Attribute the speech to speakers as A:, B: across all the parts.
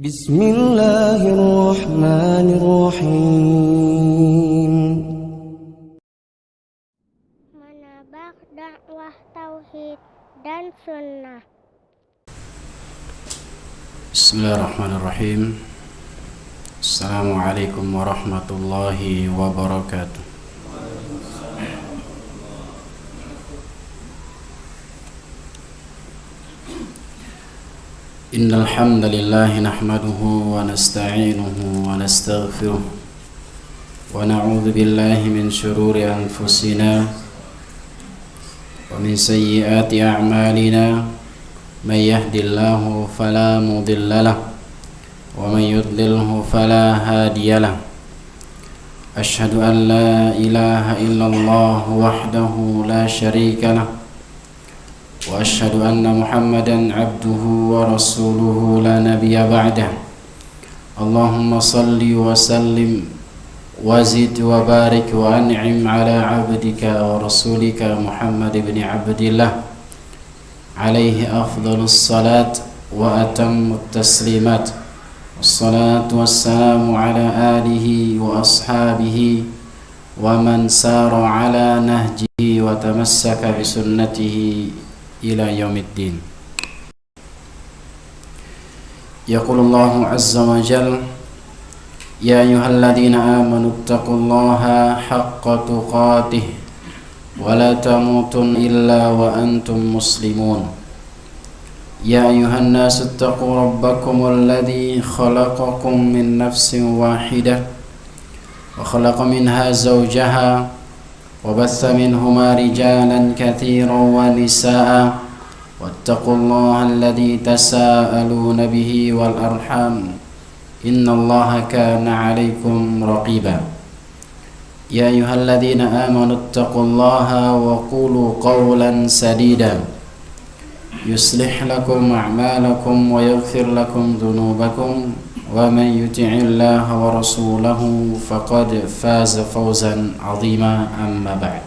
A: Bismillahirrahmanirrahim.
B: Menabak dakwah tauhid dan sunnah.
C: Bismillahirrahmanirrahim. Assalamualaikum warahmatullahi wabarakatuh. Innal hamdalillah nahmaduhu wa nasta'inuhu wa nastaghfiruh wa na'udzu billahi min shururi anfusina wa min sayyiati a'malina may yahdihillahu fala mudilla lahu wa may yudlilhu fala hadiya lahu. Asyhadu an la ilaha illallah wahdahu la syarika lahu wa asyhadu anna Muhammadan abduhu wa rasuluhu la nabiyya ba'dah. Allahumma salli wa sallim wa zid wa barik wa an'im ala abdika wa rasulika Muhammad ibn Abdillah alaihi afdalus salat wa atammut taslimat. Wassalatu wassalamu ala alihi wa ashabihi wa man sara ala nahjihi wa tamassaka bi sunnatihi ila yaumiddin. Yaqulullahu azza wa jalla ya ayyuhalladzina amanu taqullaha haqqa tuqatih wa la tamutunna illa wa antum muslimun. Ya ayyuhan nasu taqu rabbakumul ladzi khalaqakum min nafsin wahidah wa khalaqa minha zawjaha وبث منهما رجالا كثيرا ونساء واتقوا الله الذي تساءلون به والأرحام إن الله كان عليكم رقيبا. يا أيها الذين آمنوا اتقوا الله وقولوا قولا سديدا يصلح لكم أعمالكم ويغفر لكم ذنوبكم ومن يطع الله ورسوله فقد فاز فوزا عظيما. أما بعد.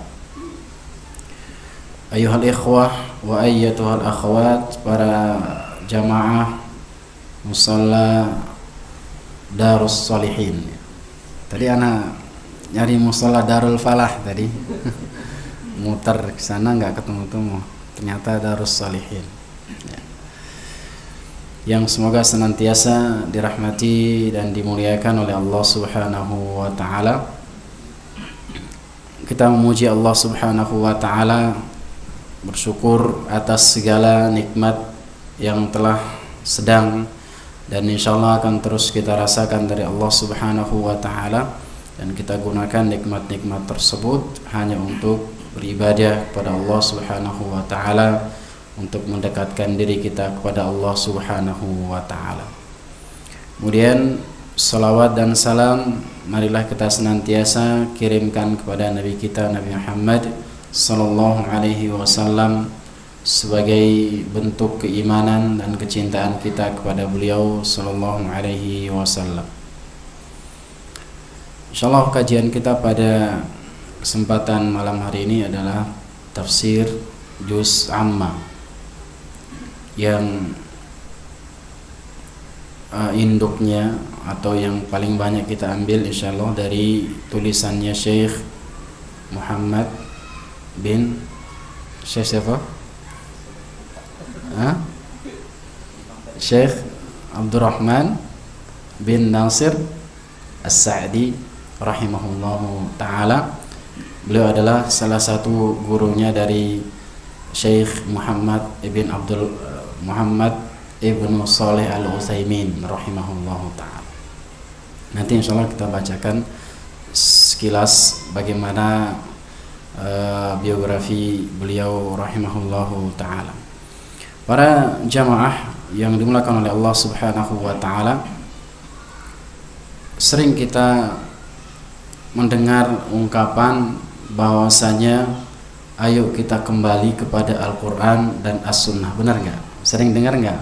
C: أيها الإخوة وأيتها الأخوات, para jamaah musalla Darus Shalihin. Tadi anak nyari musalla Darul Falah tadi. Muter ke sana enggak ketemu-temu. Ternyata Darus Shalihin. Ya. Yang semoga senantiasa dirahmati dan dimuliakan oleh Allah Subhanahu wa taala. Kita memuji Allah Subhanahu wa taala, bersyukur atas segala nikmat yang telah sedang dan insyaallah akan terus kita rasakan dari Allah Subhanahu wa taala, dan kita gunakan nikmat-nikmat tersebut hanya untuk beribadah kepada Allah Subhanahu wa taala, untuk mendekatkan diri kita kepada Allah Subhanahu wa taala. Kemudian salawat dan salam marilah kita senantiasa kirimkan kepada Nabi kita Nabi Muhammad sallallahu alaihi wasallam sebagai bentuk keimanan dan kecintaan kita kepada beliau sallallahu alaihi wasallam. Insyaallah kajian kita pada kesempatan malam hari ini adalah tafsir juz amma yang induknya atau yang paling banyak kita ambil insyaallah dari tulisannya Syekh Muhammad bin Syekh siapa? Syekh Abdurrahman bin Nasir As-Sa'di rahimahullahu ta'ala. Beliau adalah salah satu gurunya dari Syekh Muhammad ibn Shalih Al-Utsaimin rahimahullahu ta'ala. Nanti insyaallah kita bacakan sekilas bagaimana biografi beliau rahimahullahu ta'ala. Para jamaah yang dimuliakan oleh Allah Subhanahu wa ta'ala, sering kita mendengar ungkapan bahwasanya ayo kita kembali kepada Al-Quran dan As-Sunnah. Benar nggak? Sering dengar nggak?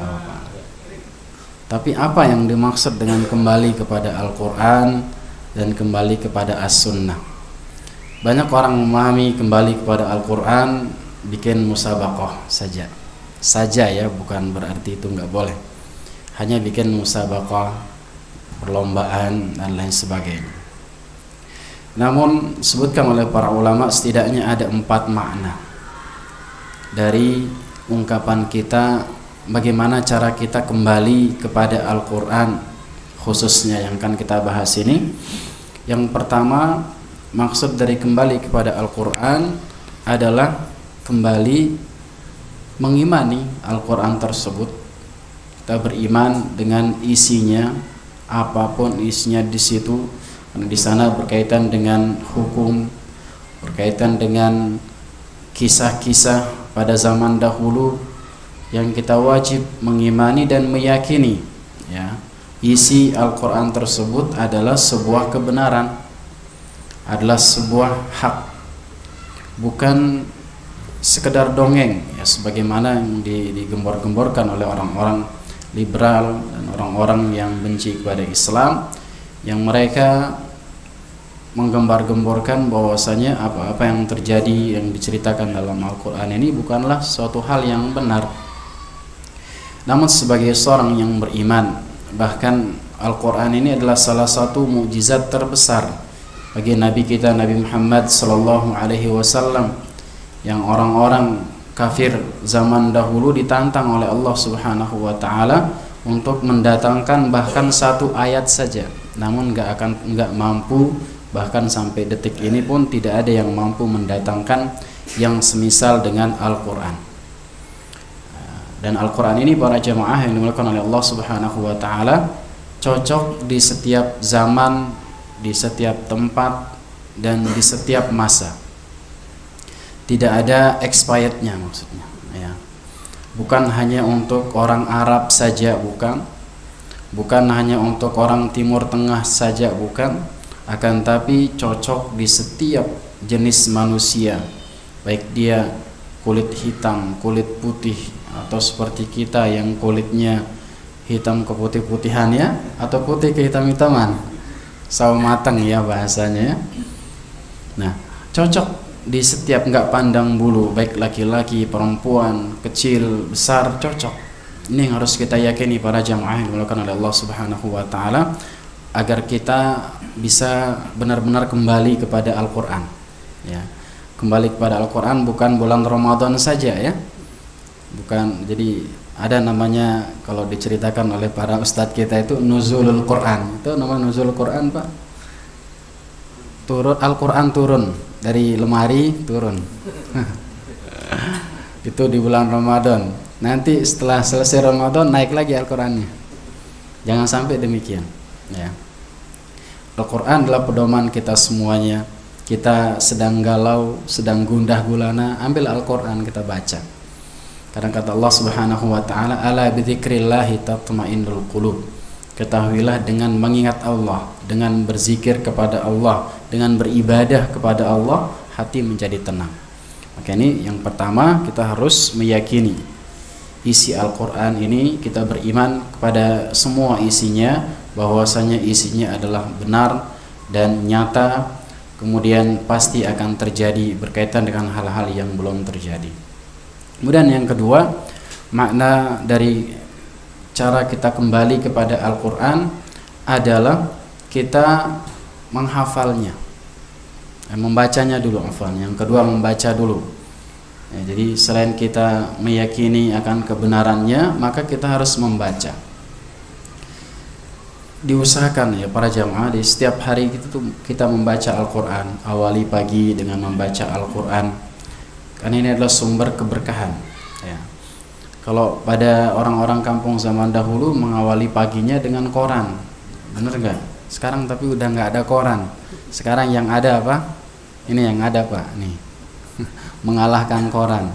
C: Tapi apa yang dimaksud dengan kembali kepada Al-Quran dan kembali kepada As-Sunnah? Banyak orang memahami kembali kepada Al-Quran bikin musabaqah saja ya, bukan berarti itu nggak boleh. hanya bikin musabaqah, perlombaan dan lain sebagainya. Namun sebutkan oleh para ulama setidaknya ada 4 makna dari ungkapan kita, bagaimana cara kita kembali kepada Al-Quran khususnya yang akan kita bahas ini. Yang pertama, maksud dari kembali kepada Al-Quran adalah kembali mengimani Al-Quran tersebut. Kita beriman dengan isinya, apapun isinya di situ. Karena di sana berkaitan dengan hukum, berkaitan dengan kisah-kisah pada zaman dahulu yang kita wajib mengimani dan meyakini. Ya, isi Al-Quran tersebut adalah sebuah kebenaran, adalah sebuah hak, bukan sekedar dongeng, ya, sebagaimana yang digembor-gemborkan oleh orang-orang liberal dan orang-orang yang benci kepada Islam, yang mereka menggembar-gemborkan bahwasanya apa-apa yang terjadi yang diceritakan dalam Al-Quran ini bukanlah suatu hal yang benar. Namun sebagai seorang yang beriman, bahkan Al-Quran ini adalah salah satu mukjizat terbesar bagi Nabi kita Nabi Muhammad sallallahu alaihi wasallam, yang orang-orang kafir zaman dahulu ditantang oleh Allah Subhanahu wa taala untuk mendatangkan bahkan satu ayat saja, namun enggak mampu, bahkan sampai detik ini pun tidak ada yang mampu mendatangkan yang semisal dengan Al-Quran. Dan Al-Quran ini para jamaah yang dimuliakan oleh Allah Subhanahu wa taala cocok di setiap zaman, di setiap tempat dan di setiap masa. Tidak ada expirednya maksudnya, ya. Bukan hanya untuk orang Arab saja, bukan hanya untuk orang Timur Tengah saja, bukan, akan tapi cocok di setiap jenis manusia, baik dia kulit hitam, kulit putih, atau seperti kita yang kulitnya hitam keputih-putihan, ya, atau putih kehitam-hitaman, sawo matang ya bahasanya. Nah, cocok di setiap, nggak pandang bulu, baik laki-laki, perempuan, kecil, besar, cocok. Ini yang harus kita yakini para jamaah yang dimuliakan oleh Allah Subhanahu wa taala, agar kita bisa benar-benar kembali kepada Al-Quran, ya. Kembali kepada Al-Quran bukan bulan Ramadan saja, ya. Bukan, jadi ada namanya kalau diceritakan oleh para ustadz kita itu nuzulul Quran. Itu nama nuzulul Quran, Pak. Turun Al-Quran, turun dari lemari, turun. Itu di bulan Ramadan. Nanti setelah selesai Ramadan naik lagi Al-Qurannya. Jangan sampai demikian, ya. Al-Quran adalah pedoman kita semuanya. Kita sedang galau, sedang gundah gulana, ambil Al-Quran kita baca. Karena kata Allah Subhanahu wa taala, ala bidzikrillahi tatma'innul qulub. Ketahuilah dengan mengingat Allah, dengan berzikir kepada Allah, dengan beribadah kepada Allah, hati menjadi tenang. Maka ini yang pertama, kita harus meyakini isi Al-Quran ini, kita beriman kepada semua isinya, bahwasanya isinya adalah benar dan nyata, kemudian pasti akan terjadi berkaitan dengan hal-hal yang belum terjadi. Kemudian yang kedua, makna dari cara kita kembali kepada Al-Quran adalah kita menghafalnya, membacanya dulu, yang kedua membaca dulu. Ya, jadi selain kita meyakini akan kebenarannya, maka kita harus membaca. Diusahakan ya para jamaah, di setiap hari kita membaca Al-Quran. Awali pagi dengan membaca Al-Quran, karena ini adalah sumber keberkahan, ya. Kalau pada orang-orang kampung zaman dahulu mengawali paginya dengan koran, bener nggak? Sekarang tapi udah nggak ada koran. Sekarang yang ada apa? Ini yang ada, Pak, nih. Mengalahkan koran,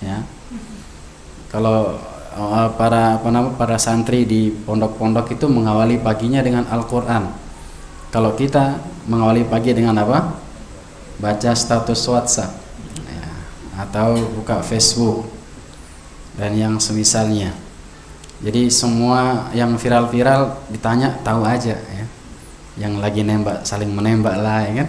C: ya. Kalau para santri di pondok-pondok itu mengawali paginya dengan Al-Quran. Kalau kita mengawali pagi dengan apa? Baca status WhatsApp, ya, atau buka Facebook dan yang semisalnya. Jadi semua yang viral-viral ditanya tahu aja, ya. Yang lagi nembak, saling menembak lah, ya kan?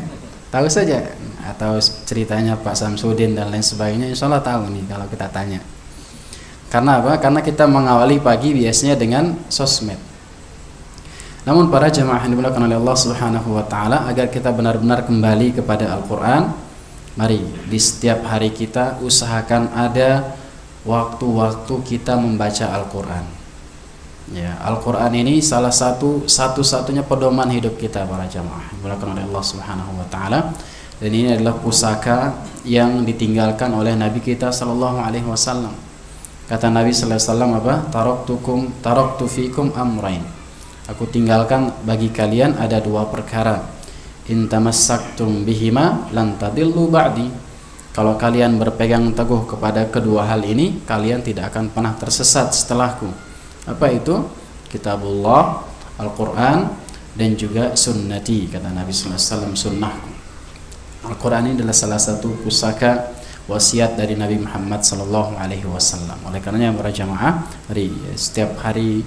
C: Tahu saja. Atau ceritanya Pak Samsudin dan lain sebagainya, insya Allah tahu nih kalau kita tanya. Karena apa? Karena kita mengawali pagi biasanya dengan sosmed. Namun para jemaah yang dimuliakan oleh Allah Subhanahu wa taala, agar kita benar-benar kembali kepada Al-Qur'an, mari di setiap hari kita usahakan ada waktu-waktu kita membaca Al-Qur'an. Ya, Al-Qur'an ini salah satu-satunya pedoman hidup kita para jemaah yang dimuliakan oleh Allah Subhanahu wa taala. Dan ini adalah pusaka yang ditinggalkan oleh Nabi kita sallallahu alaihi wasallam. Kata Nabi sallallahu alaihi wasallam apa? Taraktu fikum amrain. Aku tinggalkan bagi kalian ada dua perkara. In tamassaktum bihima lan tadillu ba'di. Kalau kalian berpegang teguh kepada kedua hal ini, kalian tidak akan pernah tersesat setelahku. Apa itu? Kitabullah, Al-Qur'an, dan juga sunnati, kata Nabi sallallahu alaihi wasallam, sunnahku. Al-Quran ini adalah salah satu pusaka wasiat dari Nabi Muhammad sallallahu alaihi wasallam. Oleh karenanya para jamaah, setiap hari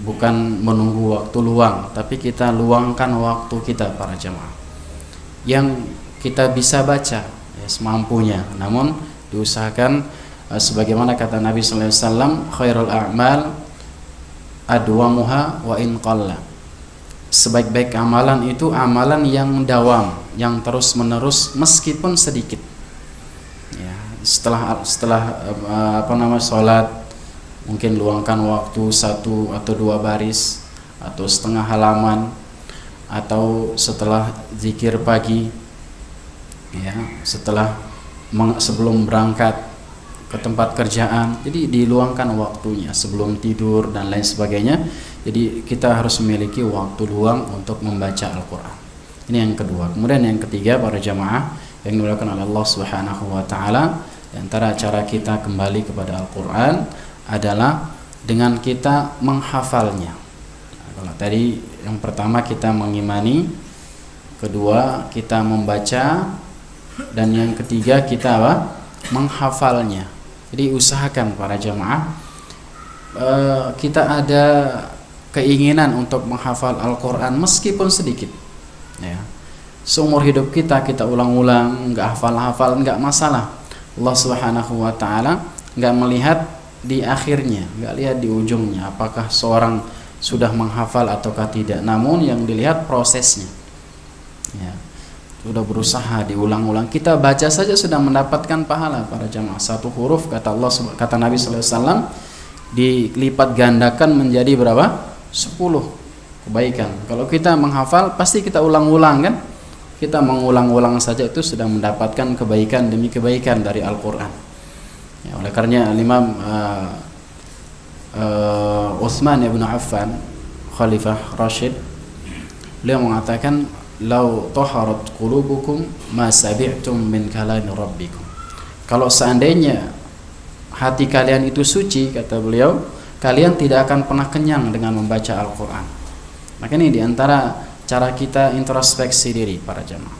C: bukan menunggu waktu luang, tapi kita luangkan waktu kita para jamaah yang kita bisa baca ya, semampunya. Namun diusahakan sebagaimana kata Nabi sallallahu alaihi wasallam, khairul a'mal adwamuha wa in qalla. Sebaik-baik amalan itu amalan yang dawam, yang terus menerus meskipun sedikit. Ya, setelah sholat mungkin luangkan waktu 1 atau 2 baris atau setengah halaman, atau setelah zikir pagi, ya, sebelum berangkat ke tempat kerjaan. Jadi diluangkan waktunya sebelum tidur dan lain sebagainya. Jadi kita harus memiliki waktu luang untuk membaca Al-Qur'an. Ini yang kedua. Kemudian yang ketiga para jamaah yang dimuliakan oleh Allah Subhanahu wa taala, di antara cara kita kembali kepada Al-Qur'an adalah dengan kita menghafalnya. Nah, kalau tadi yang pertama kita mengimani, kedua kita membaca, dan yang ketiga kita menghafalnya. Jadi usahakan para jamaah kita ada keinginan untuk menghafal Al-Quran meskipun sedikit ya. Seumur hidup kita ulang-ulang, nggak hafal-hafal, nggak masalah. Allah Subhanahu wa ta'ala nggak melihat di akhirnya, nggak lihat di ujungnya apakah seorang sudah menghafal ataukah tidak. Namun yang dilihat prosesnya ya. Sudah berusaha diulang-ulang, kita baca saja sudah mendapatkan pahala para jamaah. Satu huruf kata Nabi sallallahu alaihi wasallam dilipat gandakan menjadi berapa? 10 kebaikan. Kalau kita menghafal pasti kita ulang-ulang kan? Kita mengulang-ulang saja itu sudah mendapatkan kebaikan demi kebaikan dari Al-Qur'an. Ya, oleh karenanya Imam Utsman bin Affan, Khalifah Rashid, beliau mengatakan, "Lau taharat qulubukum ma sabi'tum min kalami rabbikum." Kalau seandainya hati kalian itu suci, kata beliau, kalian tidak akan pernah kenyang dengan membaca Al-Qur'an. Maka ini diantara cara kita introspeksi diri para jamaah.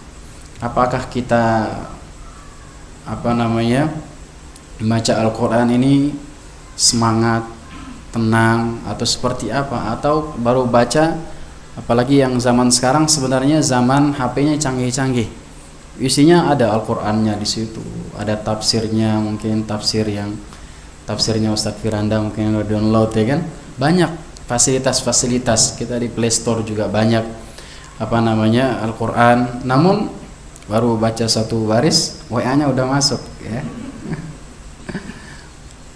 C: Apakah kita membaca Al-Qur'an ini semangat, tenang, atau seperti apa, atau baru baca, apalagi yang zaman sekarang sebenarnya zaman HP-nya canggih-canggih. Isinya ada Al-Qur'annya di situ, ada tafsirnya, mungkin tafsirnya Ustadz Firanda mungkin download ya kan. Banyak fasilitas-fasilitas, kita di Play Store juga banyak Al-Qur'an. Namun baru baca 1 baris, WA-nya udah masuk ya.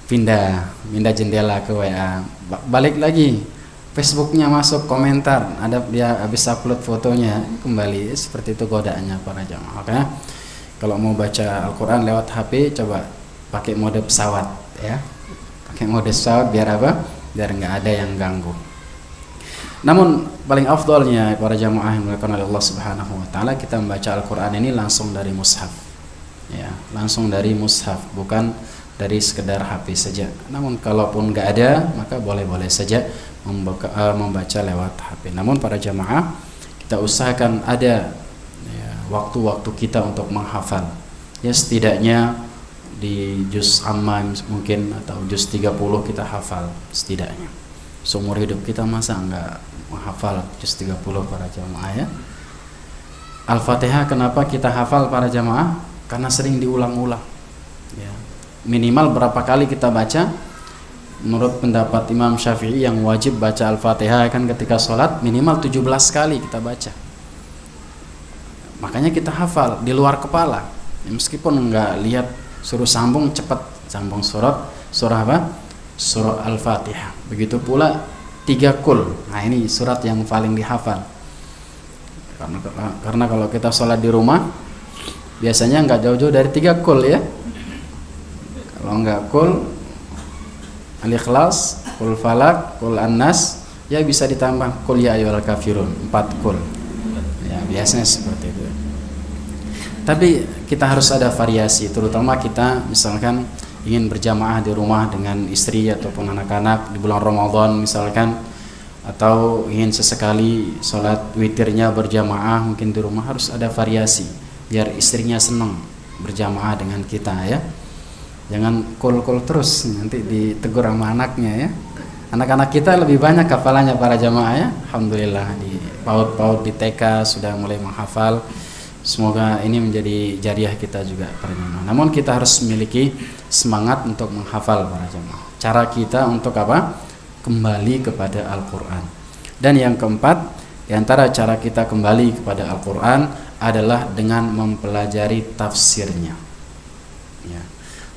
C: Pindah jendela ke WA, balik lagi Facebooknya masuk, komentar, ada dia habis upload fotonya, kembali. Seperti itu godaannya para jamaah. Makanya kalau mau baca Al-Qur'an lewat HP, coba pakai mode pesawat ya. Pakai mode pesawat biar apa? Biar nggak ada yang ganggu. Namun paling afdalnya para jamaah yang dimuliakan oleh Allah Subhanahu wa taala, kita membaca Al-Qur'an ini langsung dari mushaf. Ya, langsung dari mushaf, bukan dari sekedar HP saja. Namun kalaupun nggak ada, maka boleh-boleh saja membaca lewat HP. Namun para jamaah, kita usahakan ada ya, waktu-waktu kita untuk menghafal. Ya setidaknya di juz amma mungkin, atau juz 30 kita hafal setidaknya. Seumur hidup kita masa nggak menghafal juz 30 para jamaah ya. Al-Fatihah kenapa kita hafal para jamaah? Karena sering diulang-ulang ya. Minimal berapa kali kita baca, menurut pendapat Imam Syafi'i yang wajib baca Al-Fatihah kan ketika sholat minimal 17 kali kita baca. Makanya kita hafal di luar kepala. Ya, meskipun nggak lihat, suruh sambung cepat, sambung surah apa? Surah Al-Fatihah. Begitu pula 3 kul. Nah, ini surat yang paling dihafal. Karena kalau kita sholat di rumah biasanya nggak jauh-jauh dari 3 kul ya. Kalau nggak kul, Al-Ikhlas, kul Falak, kul An-Nas, ya bisa ditambah kul ya ayyuhal kafirun, 4 kul. Ya biasanya seperti itu. Tapi kita harus ada variasi, terutama kita misalkan ingin berjamaah di rumah dengan istri ataupun anak-anak di bulan Ramadan misalkan, atau ingin sesekali sholat witirnya berjamaah mungkin di rumah, harus ada variasi biar istrinya senang berjamaah dengan kita ya. Jangan kul-kul terus, nanti ditegur sama anaknya ya. Anak-anak kita lebih banyak hafalannya para jamaah ya. Alhamdulillah di PAUD di TK sudah mulai menghafal. Semoga ini menjadi jariah kita juga para jamaah. Namun kita harus memiliki semangat untuk menghafal para jamaah. Cara kita untuk apa? Kembali kepada Al-Quran. Dan yang keempat, di antara cara kita kembali kepada Al-Quran adalah dengan mempelajari tafsirnya ya.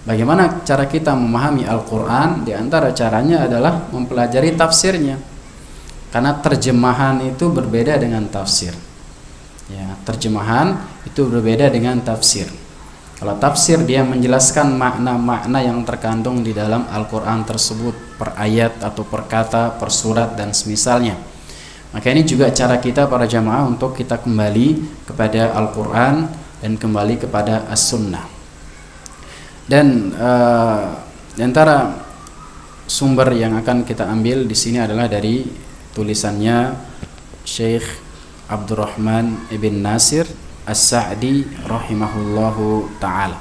C: Bagaimana cara kita memahami Al-Quran? Di antara caranya adalah mempelajari tafsirnya. Karena terjemahan itu berbeda dengan tafsir. Ya, terjemahan itu berbeda dengan tafsir. Kalau tafsir dia menjelaskan makna-makna yang terkandung di dalam Al-Quran tersebut, per ayat atau per kata, per surat dan semisalnya. Maka ini juga cara kita para jamaah untuk kita kembali kepada Al-Quran dan kembali kepada As-Sunnah. Dan di antara sumber yang akan kita ambil di sini adalah dari tulisannya Syekh Abdurrahman ibn Nasir As-Sa'di rahimahullahu ta'ala.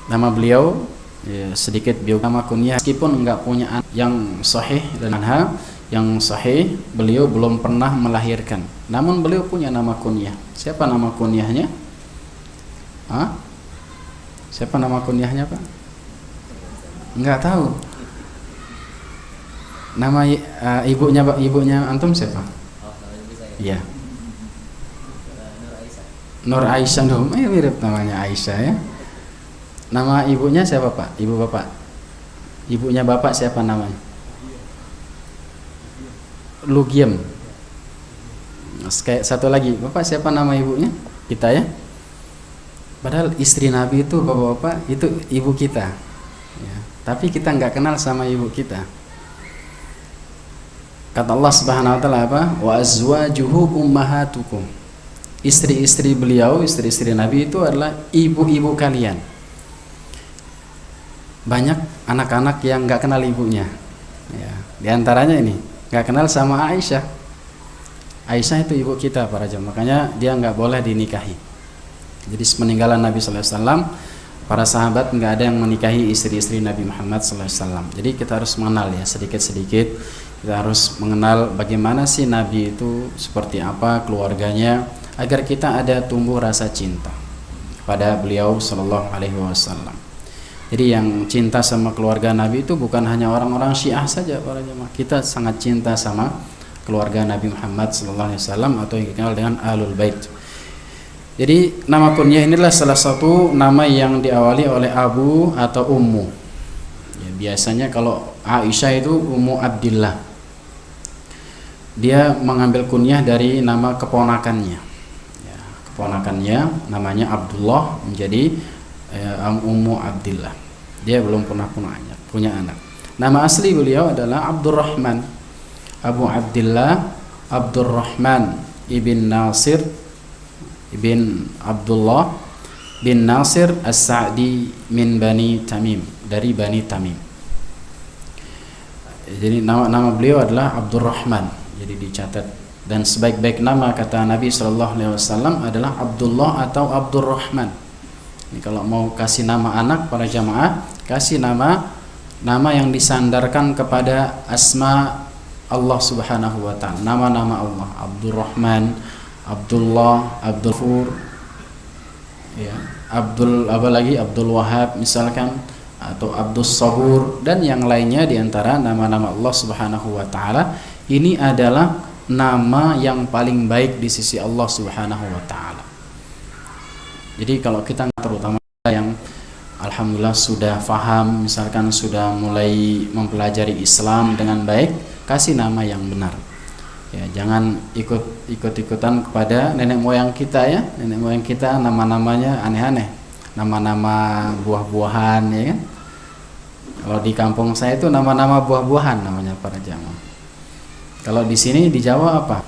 C: Nama beliau ya, sedikit nama kunyah, meskipun enggak punya anak yang sahih dan anha yang sahih, beliau belum pernah melahirkan. Namun beliau punya nama kunyah. Siapa nama kunyahnya? Siapa nama kunyahnya, Pak? Enggak tahu. Nama ibunya antum siapa? Iya. Nur Aisyah. Mirip namanya Aisyah ya. Nama ibunya siapa, Pak? Ibu Bapak. Ibunya Bapak siapa namanya? Lugiem. Satu lagi, Bapak siapa nama ibunya? Kita ya. Padahal istri Nabi itu bapak-bapak itu ibu kita ya. Tapi kita nggak kenal sama ibu kita. Kata Allah Subhanahu wa ta'ala apa? Wa azwajuhu ummahatukum. Istri-istri beliau, istri-istri Nabi itu adalah ibu-ibu kalian. Banyak anak-anak yang nggak kenal ibunya ya. Di antaranya ini nggak kenal sama Aisyah. Aisyah itu ibu kita para jemaah, makanya dia nggak boleh dinikahi. Jadi sepeninggalan Nabi Sallallahu Alaihi Wasallam, para sahabat nggak ada yang menikahi istri-istri Nabi Muhammad Sallallahu Alaihi Wasallam. Jadi kita harus mengenal ya, sedikit-sedikit kita harus mengenal bagaimana sih Nabi itu, seperti apa keluarganya, agar kita ada tumbuh rasa cinta pada beliau Sallallahu Alaihi Wasallam. Jadi yang cinta sama keluarga Nabi itu bukan hanya orang-orang Syiah saja para jemaah. Kita sangat cinta sama keluarga Nabi Muhammad Sallallahu Alaihi Wasallam atau yang dikenal dengan Ahlul Bait. Jadi nama kunyah inilah salah satu nama yang diawali oleh Abu atau Ummu ya, biasanya kalau Aisyah itu Ummu Abdillah. Dia mengambil kunyah dari nama keponakannya ya, keponakannya namanya Abdullah, menjadi Ummu Abdillah. Dia belum pernah punya anak. Nama asli beliau adalah Abdurrahman Abu Abdillah Abdurrahman ibn Nasir ibn Abdullah bin Nasir As-Sa'di min Bani Tamim, dari Bani Tamim. Jadi nama beliau adalah Abdurrahman, jadi dicatat. Dan sebaik-baik nama kata Nabi SAW adalah Abdullah atau Abdurrahman. Ini kalau mau kasih nama anak para jamaah, kasih nama yang disandarkan kepada asma Allah Subhanahu wa ta'ala, nama-nama Allah. Abdurrahman, Abdullah, Abdul Ghafur ya, Abdul Wahab misalkan, atau Abdus Sabur dan yang lainnya di antara nama-nama Allah Subhanahu wa taala. Ini adalah nama yang paling baik di sisi Allah Subhanahu wa taala. Jadi kalau kita terutama yang alhamdulillah sudah faham, misalkan sudah mulai mempelajari Islam dengan baik, kasih nama yang benar. Ya, jangan ikut-ikutan kepada nenek moyang kita ya. Nenek moyang kita nama-namanya aneh-aneh. Nama-nama buah-buahan ya kan. Kalau di kampung saya itu nama-nama buah-buahan namanya para jamaah. Kalau di sini di Jawa apa?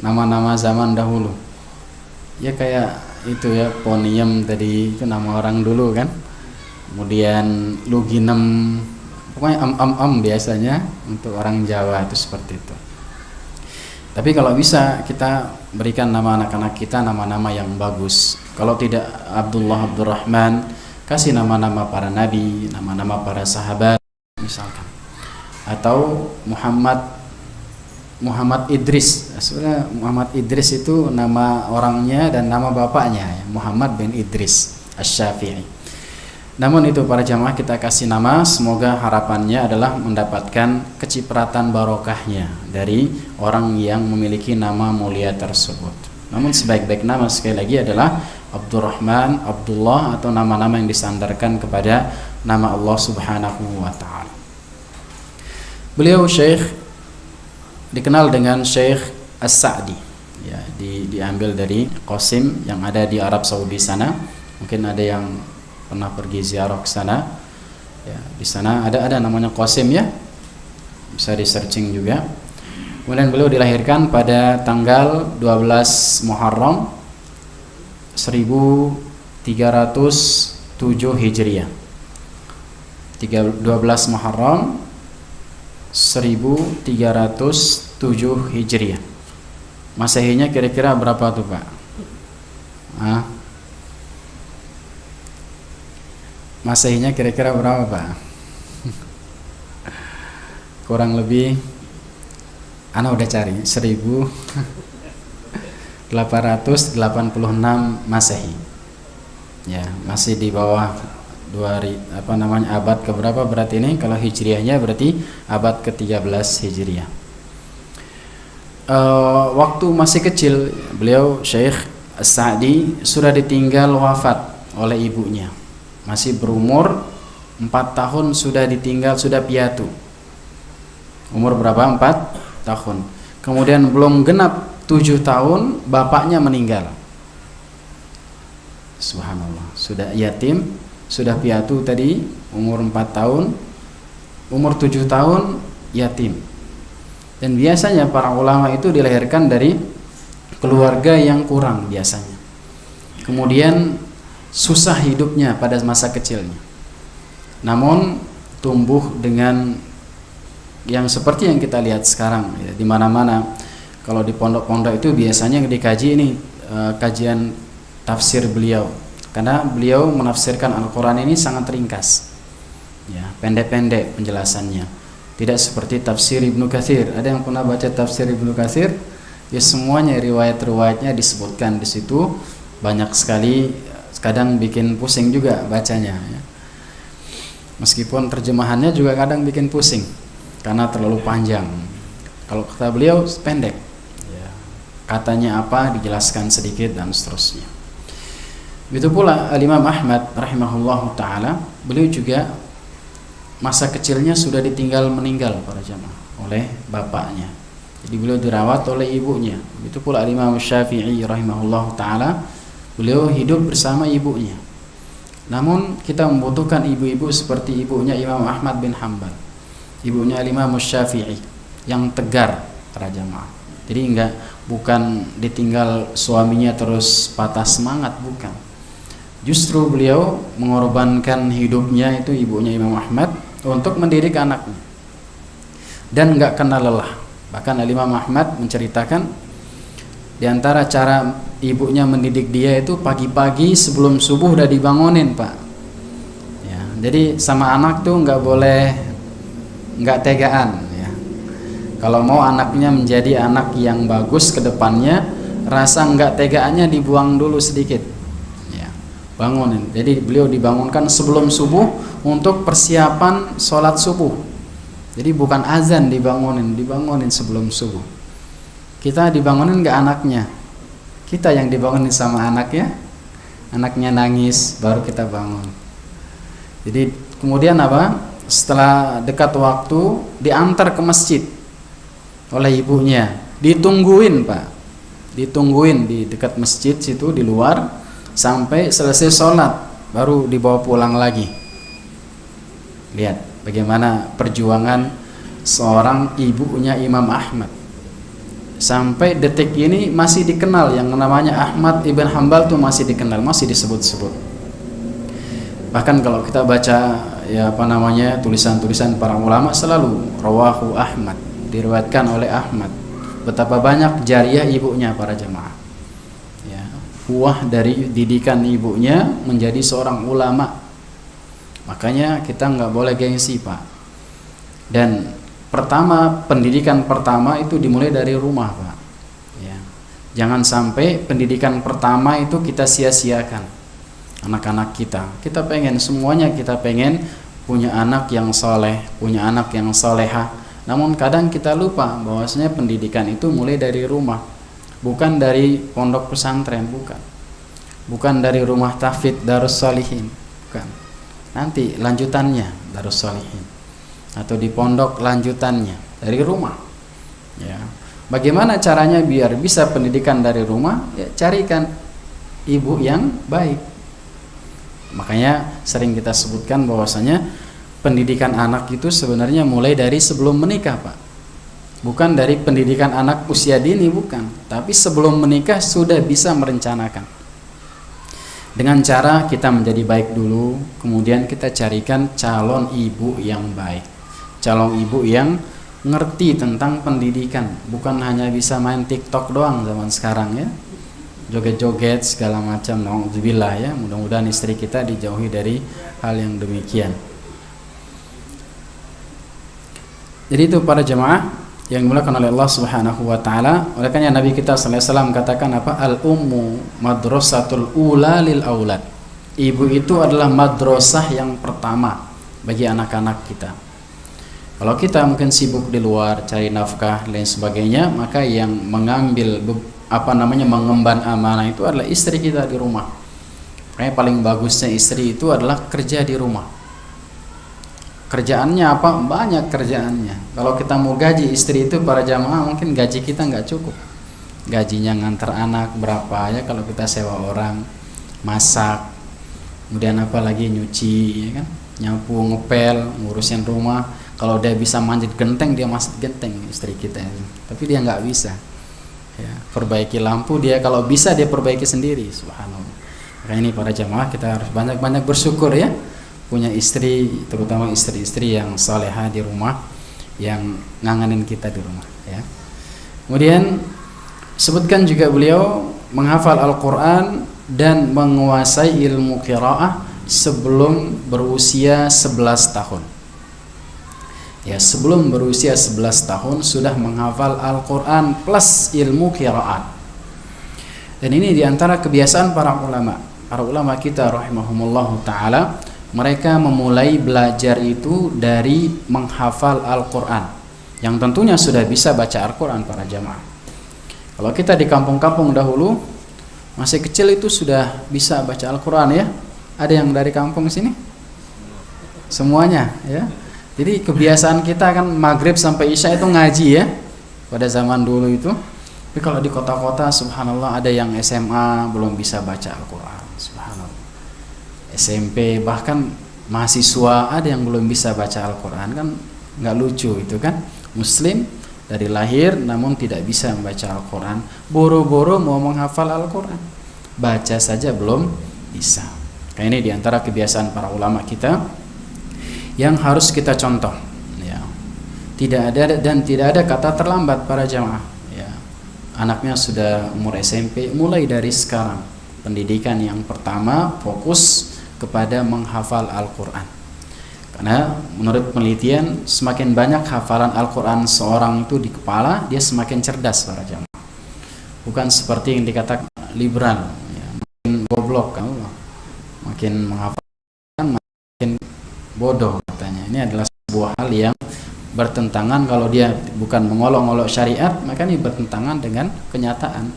C: Nama-nama zaman dahulu. Ya kayak itu ya, Poniem tadi itu nama orang dulu kan. Kemudian Luginem, pokoknya am biasanya untuk orang Jawa itu seperti itu. Tapi kalau bisa kita berikan nama anak-anak kita nama-nama yang bagus. Kalau tidak Abdullah, Abdurrahman, kasih nama-nama para nabi, nama-nama para sahabat misalkan. Atau Muhammad Idris. Sebenarnya Muhammad Idris itu nama orangnya dan nama bapaknya ya, Muhammad bin Idris Asy-Syafi'i. Namun itu para jamaah kita kasih nama, semoga harapannya adalah mendapatkan kecipratan barokahnya dari orang yang memiliki nama mulia tersebut. Namun sebaik-baik nama sekali lagi adalah Abdurrahman, Abdullah atau nama-nama yang disandarkan kepada nama Allah Subhanahu wa taala. Beliau Syekh dikenal dengan Syekh As-Sa'di. Ya, diambil dari Qasim yang ada di Arab Saudi sana. Mungkin ada yang pernah pergi ziarah ke sana. Ya, di sana ada namanya Qasim ya. Bisa di searching juga. Kemudian beliau dilahirkan pada tanggal 12 Muharram 1307 Hijriah. 12 Muharram 1307 Hijriah. Masehinya kira-kira berapa tuh Pak? Masehinya kira-kira berapa Pak? Kurang lebih Ana udah cari 1886 Masehi. Ya, masih di bawah abad keberapa berarti ini? Kalau Hijriahnya berarti abad ke-13 Hijriah. Waktu masih kecil beliau Syekh As-Sa'di sudah ditinggal wafat oleh ibunya. Masih berumur 4 tahun sudah ditinggal, sudah piatu. Umur berapa? 4 tahun. Kemudian belum genap 7 tahun bapaknya meninggal. Subhanallah, sudah yatim, sudah piatu tadi umur 4 tahun, umur 7 tahun yatim. Dan biasanya para ulama itu dilahirkan dari keluarga yang kurang biasanya. Kemudian susah hidupnya pada masa kecilnya. Namun tumbuh dengan yang seperti yang kita lihat sekarang ya, di mana-mana. Kalau di pondok-pondok itu biasanya dikaji ini kajian tafsir beliau, karena beliau menafsirkan Al-Quran ini sangat ringkas ya, pendek-pendek penjelasannya, tidak seperti tafsir Ibnu Katsir. Ada yang pernah baca tafsir Ibnu Katsir? Ya, semuanya riwayat-riwayatnya disebutkan di situ, banyak sekali, kadang bikin pusing juga bacanya ya. Meskipun terjemahannya juga kadang bikin pusing karena terlalu panjang. Kalau kata beliau pendek ya, katanya apa dijelaskan sedikit dan seterusnya. Begitu pula Al-Imam Ahmad rahimahullahu ta'ala, beliau juga masa kecilnya sudah ditinggal meninggal para jamaah oleh bapaknya. Jadi beliau dirawat oleh ibunya. Begitu pula Al-Imam Syafi'i rahimahullahu ta'ala, beliau hidup bersama ibunya. Namun kita membutuhkan ibu-ibu seperti ibunya Imam Ahmad bin Hanbal, ibunya Imam Syafi'i, yang tegar para jamaah. Jadi bukan ditinggal suaminya terus patah semangat, bukan. Justru beliau mengorbankan hidupnya itu ibunya Imam Ahmad untuk mendidik anaknya dan enggak kenal lelah. Bahkan Imam Ahmad menceritakan di antara cara ibunya mendidik dia itu pagi-pagi sebelum subuh udah dibangunin Pak ya, jadi sama anak tuh nggak tegaan ya. Kalau mau anaknya menjadi anak yang bagus ke depannya, rasa nggak tegaannya dibuang dulu sedikit ya, bangunin. Jadi beliau dibangunkan sebelum subuh untuk persiapan sholat subuh. Jadi bukan azan dibangunin sebelum subuh. Kita dibangunin nggak anaknya, kita yang dibangunin sama anaknya. Anaknya nangis baru kita bangun. Jadi kemudian apa? Setelah dekat waktu diantar ke masjid oleh ibunya, ditungguin Pak, ditungguin di dekat masjid situ di luar sampai selesai sholat baru dibawa pulang lagi. Lihat bagaimana perjuangan seorang ibunya Imam Ahmad. Sampai detik ini masih dikenal, yang namanya Ahmad ibn Hanbal tuh masih dikenal, masih disebut-sebut. Bahkan kalau kita baca tulisan-tulisan para ulama selalu rawahu Ahmad, diriwayatkan oleh Ahmad. Betapa banyak jariah ibunya para jemaah. Ya, buah dari didikan ibunya menjadi seorang ulama. Makanya kita nggak boleh gengsi Pak. Dan pendidikan pertama itu dimulai dari rumah Pak. Ya. Jangan sampai pendidikan pertama itu kita sia-siakan anak-anak kita. Kita pengen punya anak yang soleh, punya anak yang solehah. Namun kadang kita lupa bahwasanya pendidikan itu mulai dari rumah, bukan dari pondok pesantren, bukan dari rumah tahfidz Darus Shalihin, bukan. Nanti lanjutannya Darus Shalihin atau di pondok lanjutannya dari rumah. Ya. Bagaimana caranya biar bisa pendidikan dari rumah? Ya, carikan ibu yang baik. Makanya sering kita sebutkan bahwasanya pendidikan anak itu sebenarnya mulai dari sebelum menikah Pak. Bukan dari pendidikan anak usia dini, bukan. Tapi sebelum menikah sudah bisa merencanakan. Dengan cara kita menjadi baik dulu, kemudian kita carikan calon ibu yang baik, calon ibu yang ngerti tentang pendidikan, bukan hanya bisa main TikTok doang zaman sekarang ya, joget-joget segala macam. Nauzubillah ya, mudah-mudahan istri kita dijauhi dari hal yang demikian. Jadi itu para jemaah yang dimuliakan oleh Allah Subhanahu wa taala. Oleh karena Nabi kita sallallahu alaihi wasallam katakan apa? Al-ummu madrasatul ula lil aulad. Ibu itu adalah madrasah yang pertama bagi anak-anak kita. Kalau kita mungkin sibuk di luar cari nafkah lain sebagainya, maka yang mengambil mengemban amanah itu adalah istri kita di rumah. Makanya paling bagusnya istri itu adalah kerja di rumah. Kerjaannya apa? Banyak kerjaannya. Kalau kita mau gaji istri itu para jamaah, mungkin gaji kita nggak cukup. Gajinya ngantar anak berapa ya kalau kita sewa orang, masak, kemudian apa lagi nyuci, ya kan? Nyapu, ngepel, ngurusin rumah. Kalau dia bisa manjat genteng, dia masuk genteng istri kita. Tapi dia nggak bisa. Ya, perbaiki lampu dia kalau bisa dia perbaiki sendiri. Subhanallah. Makanya ini para jamaah kita harus banyak-banyak bersyukur ya. Punya istri, terutama istri-istri yang salehah di rumah, yang ngangenin kita di rumah ya. Kemudian sebutkan juga beliau menghafal Al-Quran dan menguasai ilmu qiraah sebelum berusia 11 tahun. Ya, sebelum berusia 11 tahun sudah menghafal Al-Quran plus ilmu qiraat. Dan ini diantara kebiasaan para ulama kita rahimahumullahu ta'ala. Mereka memulai belajar itu dari menghafal Al-Quran, yang tentunya sudah bisa baca Al-Quran para jamaah. Kalau kita di kampung-kampung dahulu masih kecil itu sudah bisa baca Al-Quran ya. Ada yang dari kampung sini? Semuanya ya. Jadi kebiasaan kita kan maghrib sampai isya itu ngaji ya pada zaman dulu itu. Tapi kalau di kota-kota subhanallah ada yang SMA belum bisa baca Al-Quran, subhanallah. SMP bahkan mahasiswa ada yang belum bisa baca Al-Quran, kan nggak lucu itu kan. Muslim dari lahir namun tidak bisa membaca Al-Quran, boro-boro mau menghafal Al-Quran, baca saja belum bisa. Kayak ini diantara kebiasaan para ulama kita yang harus kita contoh ya. Tidak ada kata terlambat para jamaah ya. Anaknya sudah umur SMP, mulai dari sekarang pendidikan yang pertama fokus kepada menghafal Al-Quran. Karena menurut penelitian semakin banyak hafalan Al-Quran seorang itu di kepala, dia semakin cerdas para jamaah. Bukan seperti yang dikatakan liberal ya, makin goblok kan, makin menghafal makin bodoh katanya. Ini adalah sebuah hal yang bertentangan. Kalau dia bukan mengolok-olok syariat, maka ini bertentangan dengan kenyataan.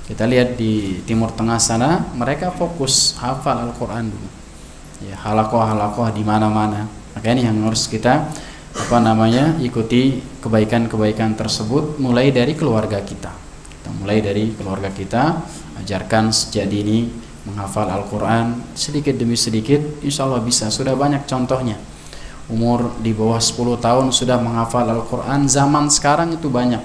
C: Kita lihat di Timur Tengah sana, mereka fokus hafal Al-Quran dulu. Ya, halakoh di mana-mana. Maka ini yang harus kita ikuti kebaikan-kebaikan tersebut mulai dari keluarga kita. Mulai dari keluarga kita, ajarkan sejak dini menghafal Al-Quran sedikit demi sedikit, insya Allah bisa. Sudah banyak contohnya. Umur di bawah 10 tahun sudah menghafal Al-Quran. Zaman sekarang itu banyak.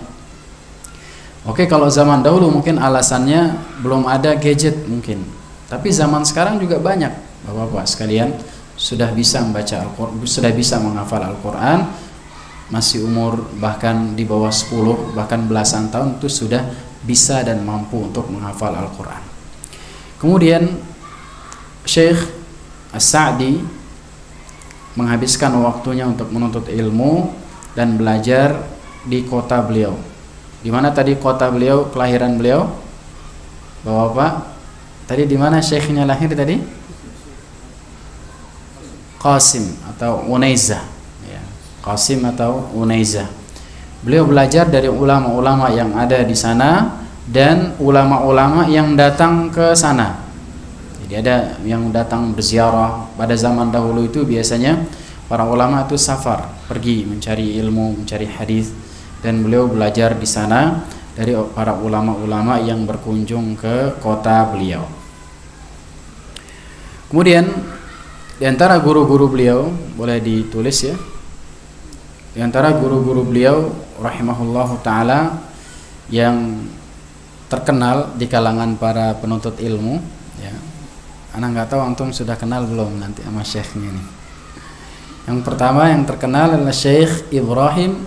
C: Oke, kalau zaman dahulu mungkin alasannya belum ada gadget mungkin. Tapi zaman sekarang juga banyak Bapak-bapak sekalian sudah bisa membaca Al-Quran, sudah bisa menghafal Al-Quran. Masih umur bahkan di bawah 10, bahkan belasan tahun itu sudah bisa dan mampu untuk menghafal Al-Quran. Kemudian Syekh As-Sa'di menghabiskan waktunya untuk menuntut ilmu dan belajar di kota beliau. Di mana tadi kota beliau, kelahiran beliau? Bapak-bapak, tadi di mana syekhnya lahir tadi? Qasim atau Unaizah. Ya, Qasim atau Unaizah. Beliau belajar dari ulama-ulama yang ada di sana dan ulama-ulama yang datang ke sana. Jadi ada yang datang berziarah. Pada zaman dahulu itu biasanya para ulama itu safar, pergi mencari ilmu, mencari hadis, dan beliau belajar di sana dari para ulama-ulama yang berkunjung ke kota beliau. Kemudian di antara guru-guru beliau, boleh ditulis ya. Di antara guru-guru beliau rahimahullahu taala yang terkenal di kalangan para penuntut ilmu, ya. Anak nggak tahu antum sudah kenal belum nanti sama syekhnya nih. Yang pertama yang terkenal adalah Syekh Ibrahim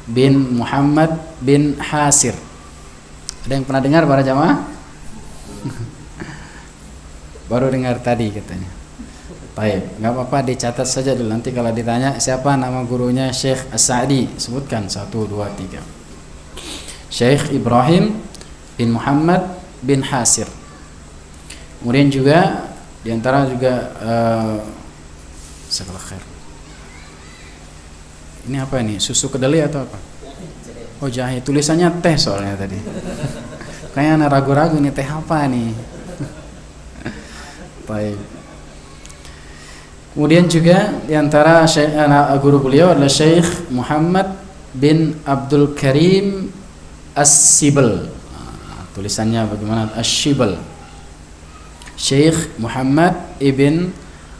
C: bin Muhammad bin Hasir. Ada yang pernah dengar para jamaah? Baru dengar tadi katanya. Baik, nggak apa-apa dicatat saja dulu. Nanti kalau ditanya siapa nama gurunya Syekh As-Sa'di, sebutkan 1, 2, 3. Syekh Ibrahim bin Muhammad bin Hasir. Kemudian juga diantara juga segala khair. Ini apa ini? Susu kedelai atau apa? Oh, jahe. Tulisannya teh soalnya tadi. Kayaknya anak ragu-ragu nih, teh apa nih? Baik. Kemudian juga diantara guru beliau adalah Syekh Muhammad bin Abdul Karim As-Sibal. Tulisannya bagaimana? As-Sibal. Syekh Muhammad ibn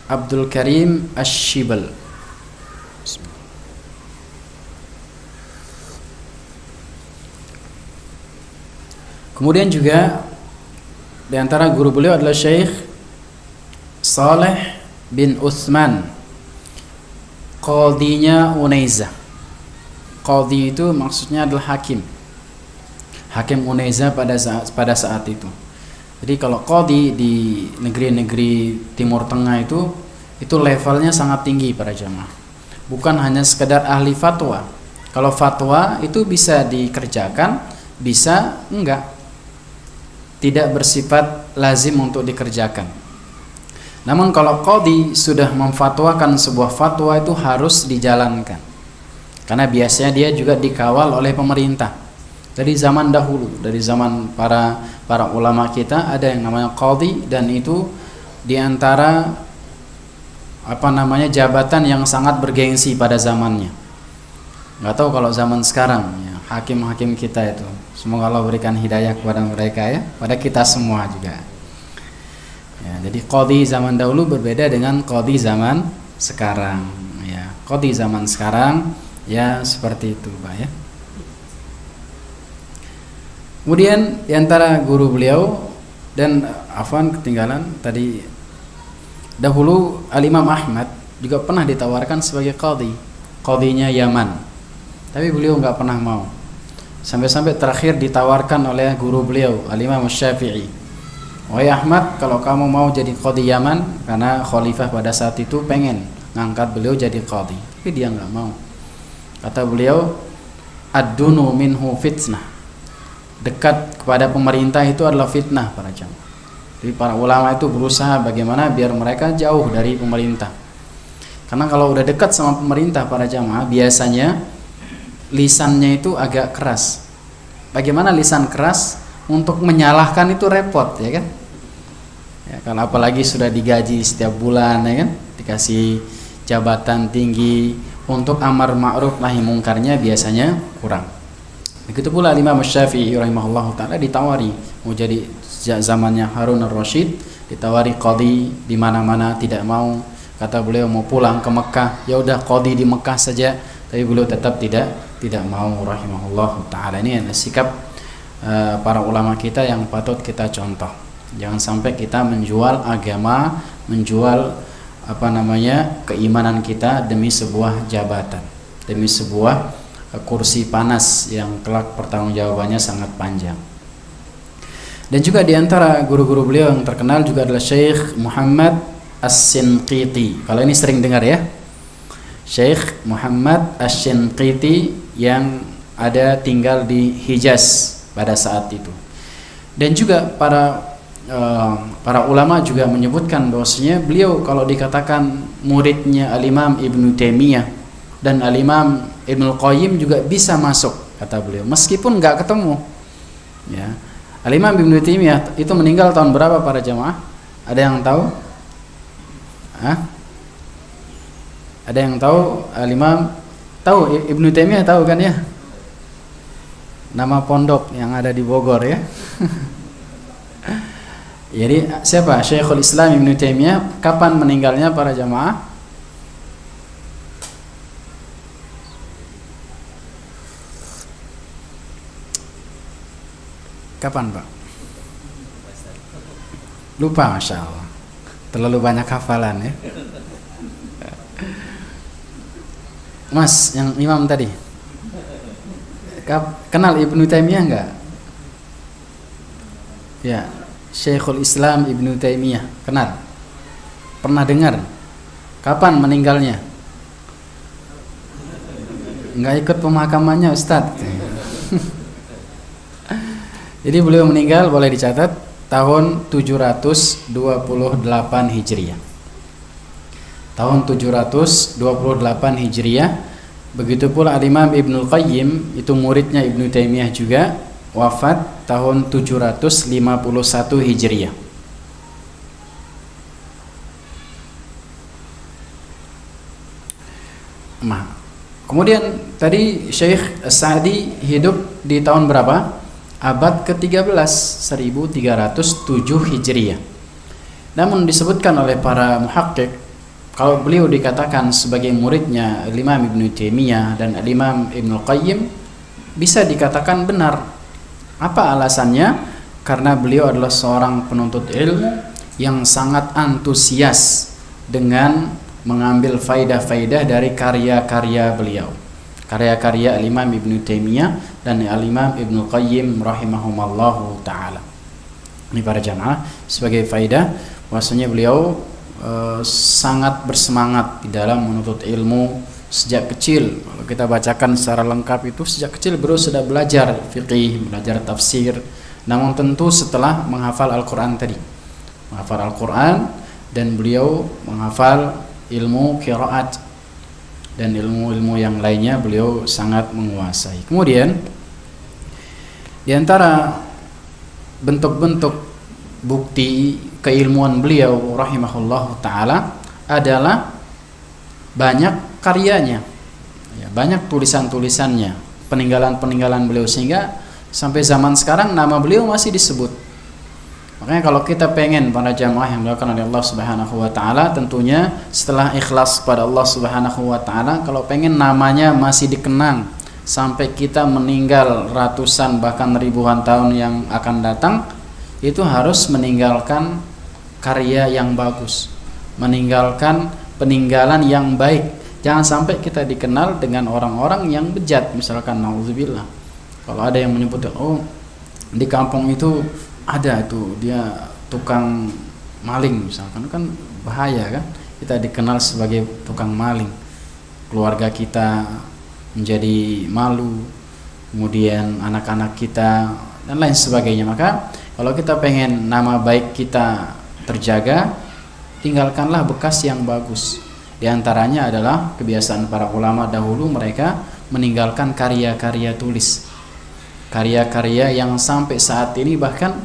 C: Abdul Karim As-Sibal. Kemudian juga di antara guru beliau adalah Syekh Saleh bin Utsman, qadhinya Unaizah. Qadhi itu maksudnya adalah hakim. Hakim Unaizah pada saat itu. Jadi kalau qadhi di negeri-negeri Timur Tengah itu levelnya sangat tinggi para jamaah. Bukan hanya sekedar ahli fatwa. Kalau fatwa itu bisa dikerjakan, bisa enggak. Tidak bersifat lazim untuk dikerjakan. Namun kalau qadhi sudah memfatwakan sebuah fatwa itu harus dijalankan. Karena biasanya dia juga dikawal oleh pemerintah. Dari zaman dahulu, dari zaman para ulama kita ada yang namanya qadhi, dan itu diantara jabatan yang sangat bergengsi pada zamannya. Nggak tahu kalau zaman sekarang ya, hakim-hakim kita itu. Semoga Allah berikan hidayah kepada mereka ya, pada kita semua juga. Ya, jadi qadhi zaman dahulu berbeda dengan qadhi zaman sekarang. Ya, qadhi zaman sekarang ya seperti itu, Pak ya. Kemudian diantara guru beliau dan ketinggalan tadi dahulu Al-Imam Ahmad juga pernah ditawarkan sebagai qadhinya Yaman, tapi beliau nggak pernah mau. Sampai-sampai terakhir ditawarkan oleh guru beliau Al-Imam Syafi'i, wahai Ahmad, kalau kamu mau jadi qadhi Yaman, karena khalifah pada saat itu pengen ngangkat beliau jadi qadhi, tapi dia nggak mau. Kata beliau, ad-dunu minhu fitnah. Dekat kepada pemerintah itu adalah fitnah para jamaah. Jadi para ulama itu berusaha bagaimana biar mereka jauh dari pemerintah. Karena kalau udah dekat sama pemerintah para jamaah, biasanya lisannya itu agak keras. Bagaimana lisan keras? Untuk menyalahkan itu repot, ya kan? Ya, kalau apalagi sudah digaji setiap bulan, ya kan? Dikasih jabatan tinggi, untuk amar ma'ruf nahi mungkarnya biasanya kurang. Begitu pula Imam Syafi'i rahimahullah ta'ala ditawari mau jadi zamannya Harun ar-Rasyid, ditawari qadhi di mana-mana, tidak mau. Kata beliau mau pulang ke Mekah, ya udah qadhi di Mekah saja, tapi beliau tetap tidak mau rahimahullah ta'ala. Ini adalah sikap para ulama kita yang patut kita contoh. Jangan sampai kita menjual agama, menjual keimanan kita demi sebuah jabatan, demi sebuah kursi panas yang kelak pertanggungjawabannya sangat panjang. Dan juga diantara guru-guru beliau yang terkenal juga adalah Syekh Muhammad As-Shinqiti. Kalau ini sering dengar ya, Syekh Muhammad As-Shinqiti yang ada tinggal di Hijaz pada saat itu. Dan juga para ulama juga menyebutkan bahwasanya beliau kalau dikatakan muridnya Al-Imam Ibnu Taimiyah dan Al-Imam Ibnu Qayyim juga bisa masuk, kata beliau, meskipun nggak ketemu. Ya. Al-Imam Ibnu Taimiyah itu meninggal tahun berapa para jamaah? Ada yang tahu? Ada yang tahu? Al-Imam tahu, Ibnu Taimiyah tahu kan ya? Nama pondok yang ada di Bogor ya. Jadi siapa? Syekhul Islam Ibnu Taimiyah. Kapan meninggalnya para jamaah? Kapan Pak? Lupa, Masya Allah. Terlalu banyak hafalan ya. Mas, yang imam tadi kenal Ibnu Taimiyah enggak? Ya, Syekhul Islam Ibnu Taimiyah, kenal? Pernah dengar? Kapan meninggalnya? Enggak ikut pemakamannya Ustadz. Jadi beliau meninggal, boleh dicatat, tahun 728 Hijriah. Tahun 728 Hijriah. Begitu pula Al-Imam Ibnu Qayyim, itu muridnya Ibnu Taimiyah juga, wafat tahun 751 Hijriah. Nah, kemudian tadi Syekh As-Sa'di hidup di tahun berapa? Abad ke-13, 1307 Hijriah. Namun disebutkan oleh para muhakkik, kalau beliau dikatakan sebagai muridnya Imam Ibnu Taimiyah dan Imam Ibnu Qayyim, bisa dikatakan benar. Apa alasannya? Karena beliau adalah seorang penuntut ilmu yang sangat antusias dengan mengambil faidah-faidah dari karya-karya beliau, karya-karya Al-Imam Ibnu Taimiyah dan Al-Imam Ibnu Qayyim rahimahumallahu ta'ala. Ini para jamaah sebagai faidah bahwasanya beliau sangat bersemangat di dalam menuntut ilmu sejak kecil. Kalau kita bacakan secara lengkap itu sejak kecil beliau sudah belajar fiqih, belajar tafsir. Namun tentu setelah menghafal Al-Quran tadi, menghafal Al-Quran, dan beliau menghafal ilmu qiraat dan ilmu-ilmu yang lainnya beliau sangat menguasai. Kemudian di antara bentuk-bentuk bukti keilmuan beliau rahimahullah ta'ala adalah banyak karyanya, ya, banyak tulisan-tulisannya, peninggalan-peninggalan beliau, sehingga sampai zaman sekarang nama beliau masih disebut. Makanya kalau kita pengen para jamaah yang dilakukan oleh Allah Subhanahu wa ta'ala, tentunya setelah ikhlas pada Allah Subhanahu wa ta'ala, kalau pengen namanya masih dikenang sampai kita meninggal ratusan bahkan ribuan tahun yang akan datang, itu harus meninggalkan karya yang bagus, meninggalkan peninggalan yang baik. Jangan sampai kita dikenal dengan orang-orang yang bejat, misalkan nauzubillah. Kalau ada yang menyebut, oh di kampung itu ada tuh dia tukang maling misalkan, kan bahaya kan, kita dikenal sebagai tukang maling, keluarga kita menjadi malu, kemudian anak-anak kita dan lain sebagainya. Maka kalau kita pengen nama baik kita terjaga, tinggalkanlah bekas yang bagus. Di antaranya adalah kebiasaan para ulama dahulu, mereka meninggalkan karya-karya tulis, karya-karya yang sampai saat ini bahkan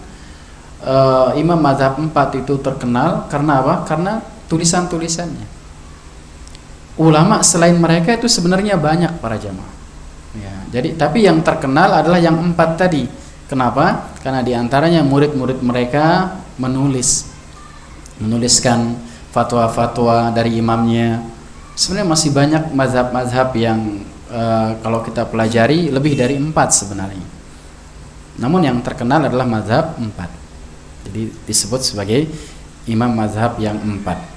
C: Imam Mazhab 4 itu terkenal karena apa? Karena tulisan-tulisannya. Ulama selain mereka itu sebenarnya banyak para jamaah. Ya, jadi tapi yang terkenal adalah yang 4 tadi. Kenapa? Karena di antaranya murid-murid mereka menuliskan fatwa-fatwa dari imamnya. Sebenarnya masih banyak mazhab-mazhab yang kalau kita pelajari lebih dari 4 sebenarnya. Namun yang terkenal adalah mazhab 4. Jadi disebut sebagai imam mazhab yang 4.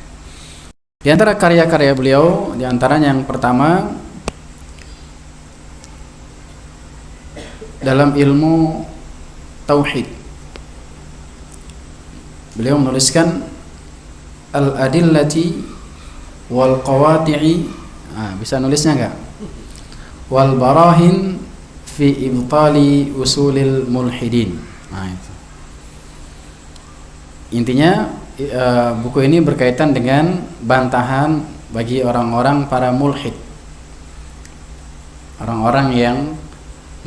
C: Di antara karya-karya beliau, di antaranya yang pertama dalam ilmu tauhid. Beliau menuliskan al-adillati wal qawati'i, bisa nulisnya enggak? Wal barahin fi ibtali usulil mulhidin. Itu. Intinya buku ini berkaitan dengan bantahan bagi orang-orang para mulhid, orang-orang yang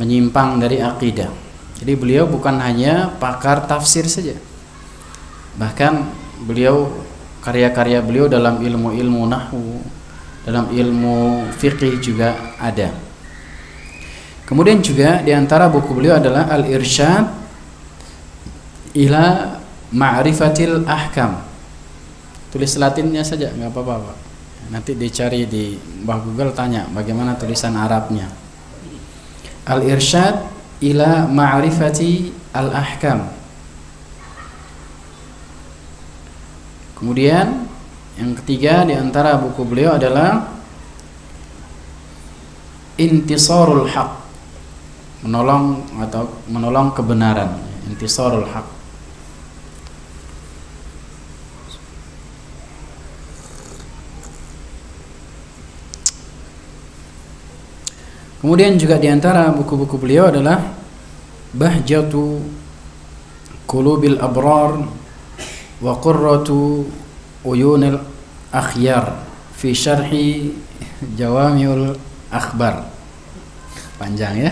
C: menyimpang dari akidah. Jadi beliau bukan hanya pakar tafsir saja, bahkan beliau karya-karya beliau dalam ilmu-ilmu nahwu, dalam ilmu fiqih juga ada. Kemudian juga di antara buku beliau adalah Al-Irsyad ila Ma'rifatil Ahkam. Tulis Latinnya saja, nggak apa-apa, Pak. Nanti dicari di Mbah Google, tanya bagaimana tulisan Arabnya. Al-Irsyad ila Ma'rifati Al-Ahkam. Kemudian yang ketiga di antara buku beliau adalah Intisarul Haq, menolong kebenaran. Intisarul Haq. Kemudian juga di antara buku-buku beliau adalah Bahjatu Qulubil Abrar wa Qurratu Uyunil Akhyar fi Syarhi Jawamiul Akhbar. Panjang ya.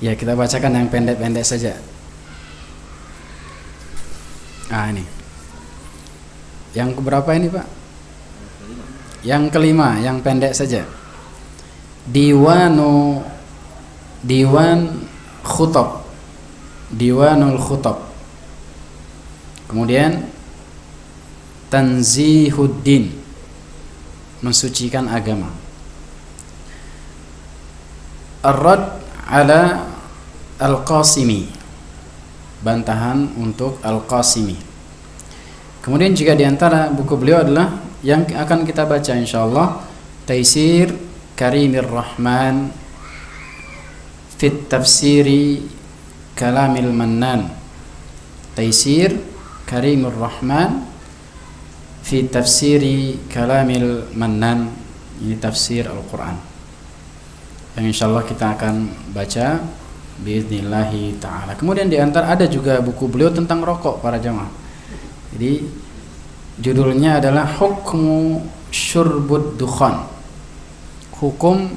C: Ya, kita bacakan yang pendek-pendek saja. Ini. Yang keberapa ini, Pak? Yang kelima, yang pendek saja. Diwan Khutab, Diwanul Khutab. Kemudian Tanzihuddin, mensucikan agama. Ar-Rad ala Al-Qasimi, bantahan untuk Al-Qasimi. Kemudian juga di antara buku beliau adalah yang akan kita baca insyaallah, Taisir Karimir Rahman fit Tafsiri Kalamil Mannan. Taisir Karimir Rahman fi Tafsiri Kalamil Mannan. Ini tafsir Al-Quran yang insyaallah kita akan baca biidznillahi ta'ala. Kemudian di antara ada juga buku beliau tentang rokok para jamaah. Jadi judulnya adalah Hukmu Syurbud Dukhan, hukum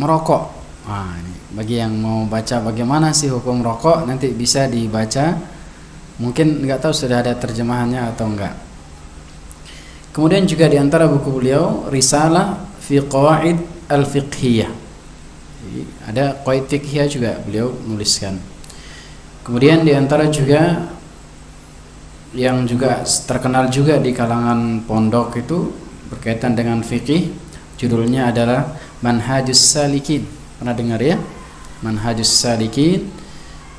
C: merokok. Ini bagi yang mau baca bagaimana sih hukum rokok, nanti bisa dibaca. Mungkin nggak tahu sudah ada terjemahannya atau enggak. Kemudian juga di antara buku beliau Risalah fi Qawaid Al-Fiqhiyah. Jadi ada qawaid fiqhiyah juga beliau nuliskan. Kemudian di antara juga yang juga terkenal juga di kalangan pondok itu berkaitan dengan fikih, judulnya adalah Manhajus Salikin. Pernah dengar ya? Manhajus Salikin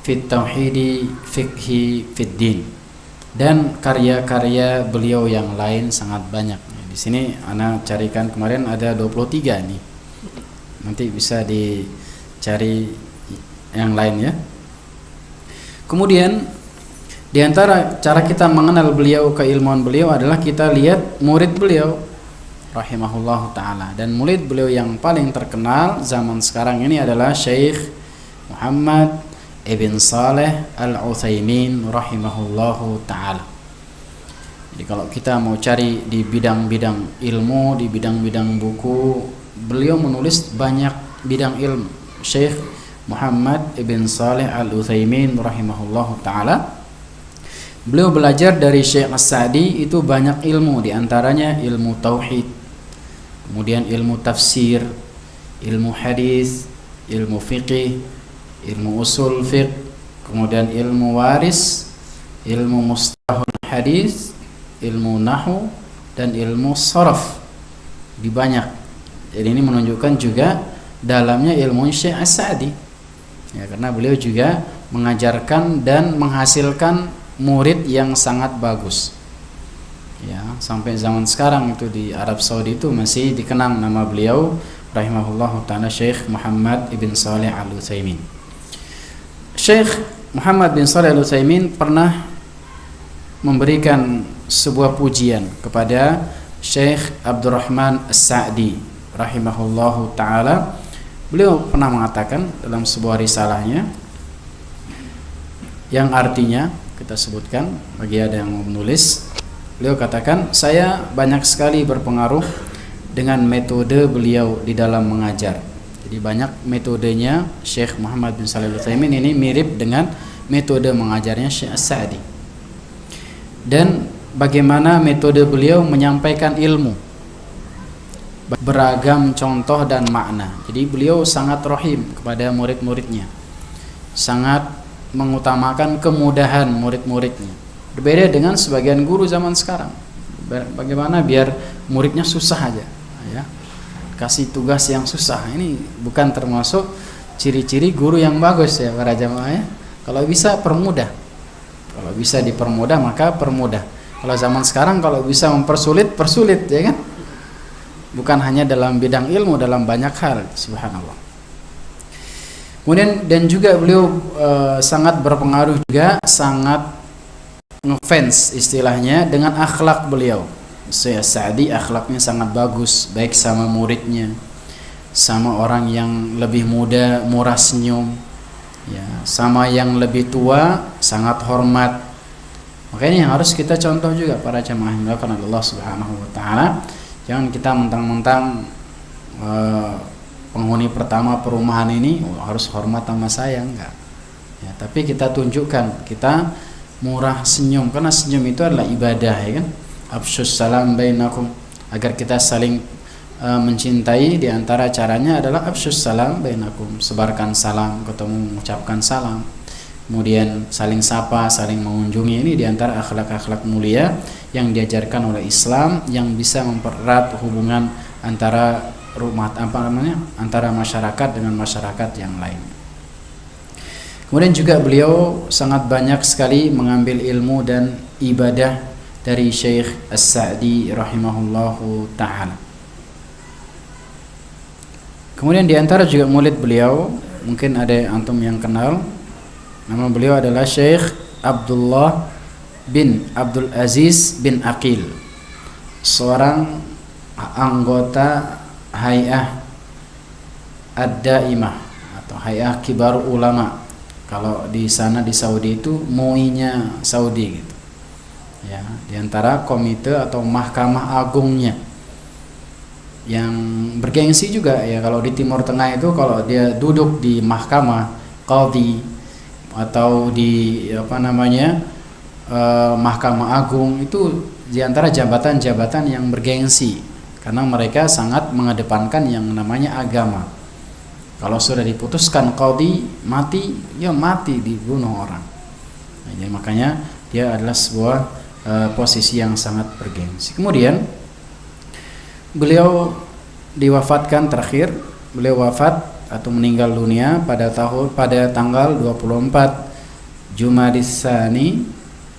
C: fit Tauhidi Fiqhi Fid Din. Dan karya-karya beliau yang lain sangat banyak. Di sini ana carikan kemarin ada 23 nih. Nanti bisa dicari yang lain ya. Kemudian di antara cara kita mengenal beliau, keilmuan beliau adalah kita lihat murid beliau rahimahullah ta'ala. Dan murid beliau yang paling terkenal zaman sekarang ini adalah Syekh Muhammad Ibn Saleh Al-Utsaimin rahimahullah ta'ala. Jadi kalau kita mau cari di bidang-bidang ilmu, di bidang-bidang buku, beliau menulis banyak bidang ilmu. Syekh Muhammad ibn Saleh Al-Utsaimin rahimahullahu taala, beliau belajar dari Syekh As-Sa'di itu banyak ilmu, di antaranya ilmu tauhid, kemudian ilmu tafsir, ilmu hadis, ilmu fiqih, ilmu usul fiqh, kemudian ilmu waris, ilmu mustalahul hadis, ilmu nahwu, dan ilmu sharaf. Di banyak. Jadi ini menunjukkan juga dalamnya ilmu Syekh As-Sa'di. Ya, karena beliau juga mengajarkan dan menghasilkan murid yang sangat bagus. Ya, sampai zaman sekarang itu di Arab Saudi itu masih dikenang nama beliau rahimahullahu taala, Syekh Muhammad ibn Saleh Al-Utsaimin. Syekh Muhammad bin Saleh Al-Utsaimin pernah memberikan sebuah pujian kepada Syekh Abdurrahman As-Sa'di rahimahullahu taala. Beliau pernah mengatakan dalam sebuah risalahnya yang artinya kita sebutkan bagi ada yang mau menulis. Beliau katakan, saya banyak sekali berpengaruh dengan metode beliau di dalam mengajar. Jadi banyak metodenya Syekh Muhammad bin Shalih Al-Utsaimin ini mirip dengan metode mengajarnya Syekh As-Sa'di. Dan bagaimana metode beliau menyampaikan ilmu, beragam contoh dan makna. Jadi beliau sangat rahim kepada murid-muridnya, sangat mengutamakan kemudahan murid-muridnya. Berbeda dengan sebagian guru zaman sekarang, bagaimana biar muridnya susah aja, ya, kasih tugas yang susah. Ini bukan termasuk ciri-ciri guru yang bagus ya para jamaah ya. Kalau bisa permudah, kalau bisa dipermudah maka permudah. Kalau zaman sekarang kalau bisa mempersulit, persulit, ya kan? Bukan hanya dalam bidang ilmu, dalam banyak hal, subhanallah. Kemudian dan juga beliau sangat berpengaruh juga, sangat ngefans istilahnya dengan akhlak beliau. Syekh Sa'di akhlaknya sangat bagus, baik sama muridnya, sama orang yang lebih muda murah senyum, ya, sama yang lebih tua sangat hormat. Makanya yang harus kita contoh juga para jamaah yang dilakukan Allah Subhanahu wa taala. Jangan kita mentang-mentang penghuni pertama perumahan ini harus hormat sama saya, enggak. Ya, tapi kita tunjukkan kita murah senyum, karena senyum itu adalah ibadah, ya kan? Afsyus salam bainakum, agar kita saling mencintai. Di antara caranya adalah afsyus salam bainakum, sebarkan salam, ketemu mengucapkan salam, kemudian saling sapa, saling mengunjungi. Ini di antara akhlak-akhlak mulia yang diajarkan oleh Islam, yang bisa mempererat hubungan antara antara masyarakat dengan masyarakat yang lain. Kemudian juga beliau sangat banyak sekali mengambil ilmu dan ibadah dari Syekh As-Sa'di rahimahullahu ta'ala. Kemudian di antara juga murid beliau, mungkin ada antum yang kenal, nama beliau adalah Syekh Abdullah bin Abdul Aziz bin Aqil, seorang anggota Hay'ah Ad-Daimah atau Hay'ah Kibar Ulama. Kalau di sana di Saudi itu MUI-nya Saudi gitu. Ya, di antara komite atau mahkamah agungnya yang bergengsi juga ya. Kalau di Timur Tengah itu kalau dia duduk di mahkamah qadhi atau di Mahkamah Agung, itu diantara jabatan-jabatan yang bergengsi karena mereka sangat mengedepankan yang namanya agama. Kalau sudah diputuskan qadhi mati, ya mati, dibunuh orang. Nah, jadi makanya dia adalah sebuah posisi yang sangat bergengsi. Kemudian beliau diwafatkan terakhir, beliau wafat atau meninggal dunia pada tanggal 24 Jumadis Tsani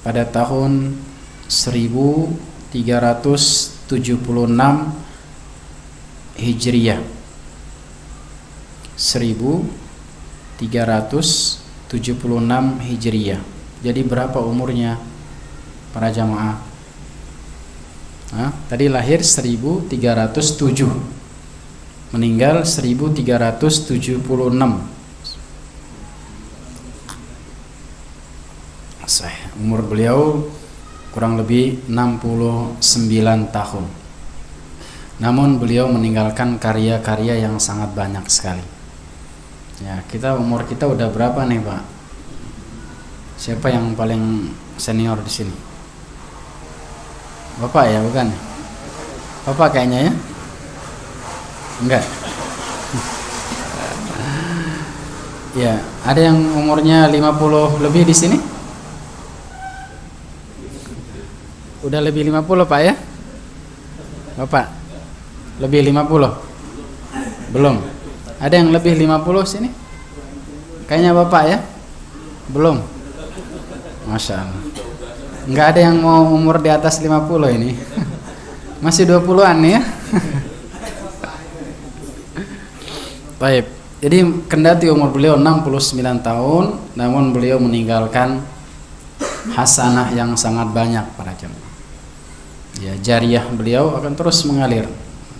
C: pada tahun 1376 Hijriyah. 1376 Hijriyah. Jadi berapa umurnya para jamaah? Tadi lahir 1307, meninggal 1376. Umur beliau kurang lebih 69 tahun. Namun beliau meninggalkan karya-karya yang sangat banyak sekali. Ya, umur kita udah berapa nih, Pak? Siapa yang paling senior di sini? Bapak ya, bukan? Bapak kayaknya ya? Enggak. Ya, ada yang umurnya 50 lebih di sini? Udah lebih 50, Pak ya? Bapak? Lebih 50? Belum. Ada yang lebih 50 sini? Kayaknya Bapak ya? Belum. Masya Allah. Nggak ada yang mau umur di atas 50 ini. Masih 20-an nih ya. Baik. Jadi kendati umur beliau 69 tahun, namun beliau meninggalkan hasanah yang sangat banyak para jemaah. Ya, jariah beliau akan terus mengalir.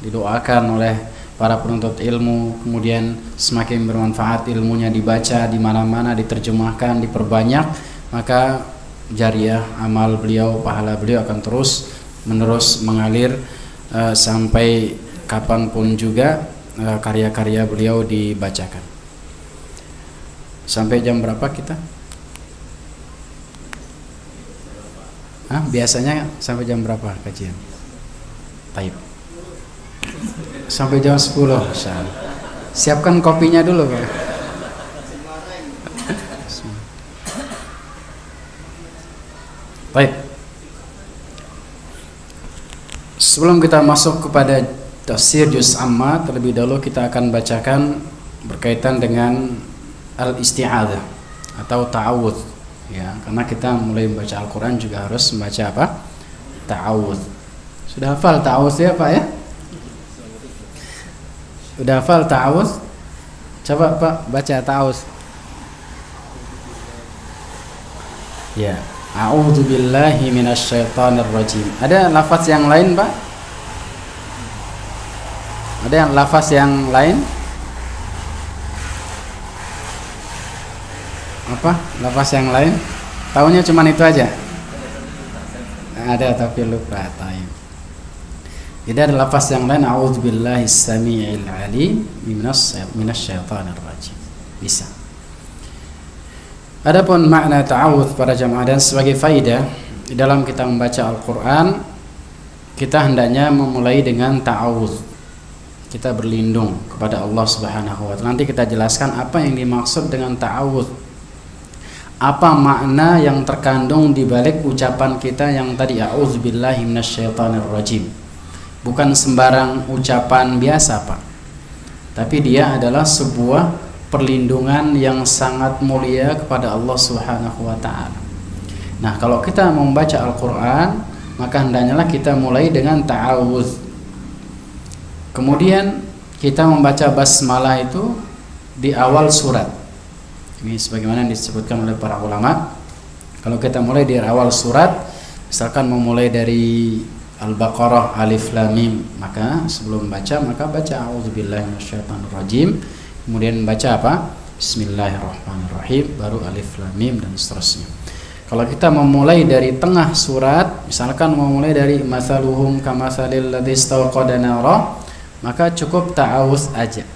C: Didoakan oleh para penuntut ilmu, kemudian semakin bermanfaat ilmunya, dibaca di mana-mana, diterjemahkan, diperbanyak, maka jariah amal beliau, pahala beliau akan terus menerus mengalir sampai kapanpun juga karya-karya beliau dibacakan. Sampai jam berapa kita? Biasanya sampai jam berapa kajian? Taib. Sampai jam 10. Siapkan kopinya dulu, Pak. Baik. Sebelum kita masuk kepada tafsir juz amma, terlebih dahulu kita akan bacakan berkaitan dengan al-isti'adzah atau ta'awudz, ya, karena kita mulai membaca Al-Qur'an juga harus membaca apa? Ta'awudz. Sudah hafal ta'awudz ya, Pak ya? Udah hafal ta'awudz? Coba Pak baca ta'awudz. Ya, a'udzu billahi minasyaitonir rajim. Ada lafaz yang lain, Pak? Ada yang lafaz yang lain? Apa? Lafaz yang lain? Taunya cuma itu aja? Ada tapi lupa. Jadi ada lafaz yang lain, a'udzubillahi samii'il 'alim minasyaitonir rajim. Bisa. Adapun makna ta'awudz para jamaah, dan sebagai faidah di dalam kita membaca Al-Qur'an, kita hendaknya memulai dengan ta'awudz. Kita berlindung kepada Allah Subhanahu wa taala. Nanti kita jelaskan apa yang dimaksud dengan ta'awudz. Apa makna yang terkandung di balik ucapan kita yang tadi, a'udzubillahi minasyaitonir rajim. Bukan sembarang ucapan biasa, Pak. Tapi dia adalah sebuah perlindungan yang sangat mulia kepada Allah Subhanahu wa taala. Nah, kalau kita membaca Al-Qur'an, maka hendaknya kita mulai dengan ta'awudz. Kemudian kita membaca basmalah itu di awal surat. Ini sebagaimana disebutkan oleh para ulama. Kalau kita mulai di awal surat, misalkan memulai dari Al-Baqarah Alif Lam Mim, maka sebelum baca baca a'udzubillahi minasyaitonir rajim, kemudian baca apa? Bismillahirrahmanirrahim, baru Alif Lam Mim dan seterusnya. Kalau kita memulai dari tengah surat, misalkan memulai dari masaluhum kamatsalil ladzi istawqada nara, maka cukup ta'awudz aja.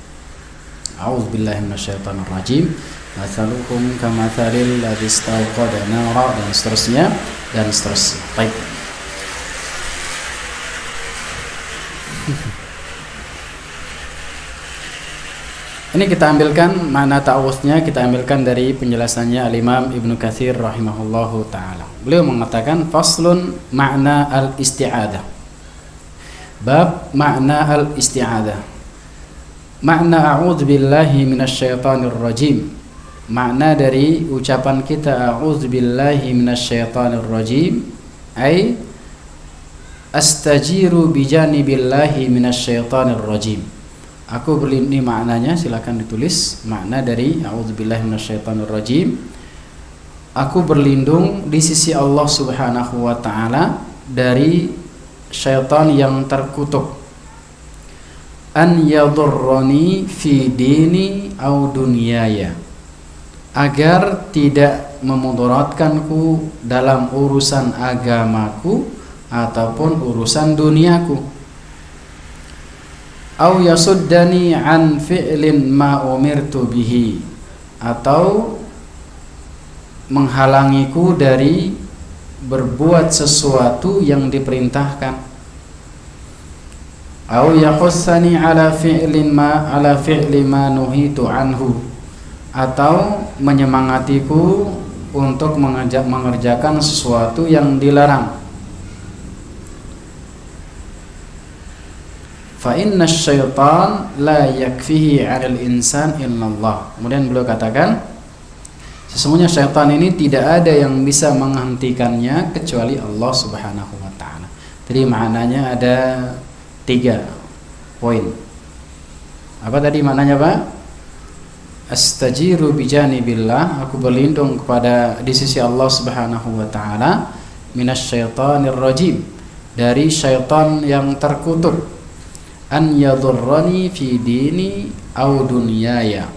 C: A'udzubillahi minasyaitonir rajim, masaluhum kamatsalil ladzi istawqada nara, dan seterusnya dan seterusnya. Baik. Ini kita ambilkan makna ta'awudznya, kita ambilkan dari penjelasannya Al-Imam Ibnu Katsir rahimahullahu taala. Beliau mengatakan faslun makna al-isti'adzah. Bab makna al-isti'adzah. Makna a'udzubillahi minasyaitonir rajim. Makna dari ucapan kita a'udzubillahi minasyaitonir rajim ay astajiru bijanibillahi minasyaitonir rajim. Aku berlindung, ini maknanya, silakan ditulis makna dari a'udzubillahi minasyaitonir rajim. Aku berlindung di sisi Allah Subhanahu wa taala dari syaitan yang terkutuk. An yadurrani fi dini au dunyaya. agar tidak memudaratkanku dalam urusan agamaku ataupun urusan duniaku. Au yasuddani an fi'lin ma umirtu bihi, atau menghalangiku dari berbuat sesuatu yang diperintahkan. Au yakhussani ala fi'li ma nuhitu anhu, atau menyemangatiku untuk mengerjakan sesuatu yang dilarang. Fa inna syaitan la yakfihi 'alal insan illallah. Kemudian beliau katakan, sesungguhnya syaitan ini tidak ada yang bisa menghentikannya kecuali Allah Subhanahu wa taala. Jadi maknanya ada 3 poin. Apa tadi maknanya, Pak? Astajiru bijanibillah, aku berlindung kepada di sisi Allah Subhanahu wa taala, minasyaitonir rajim, dari syaitan yang terkutuk, an yadurrani fi dini au dunyaya,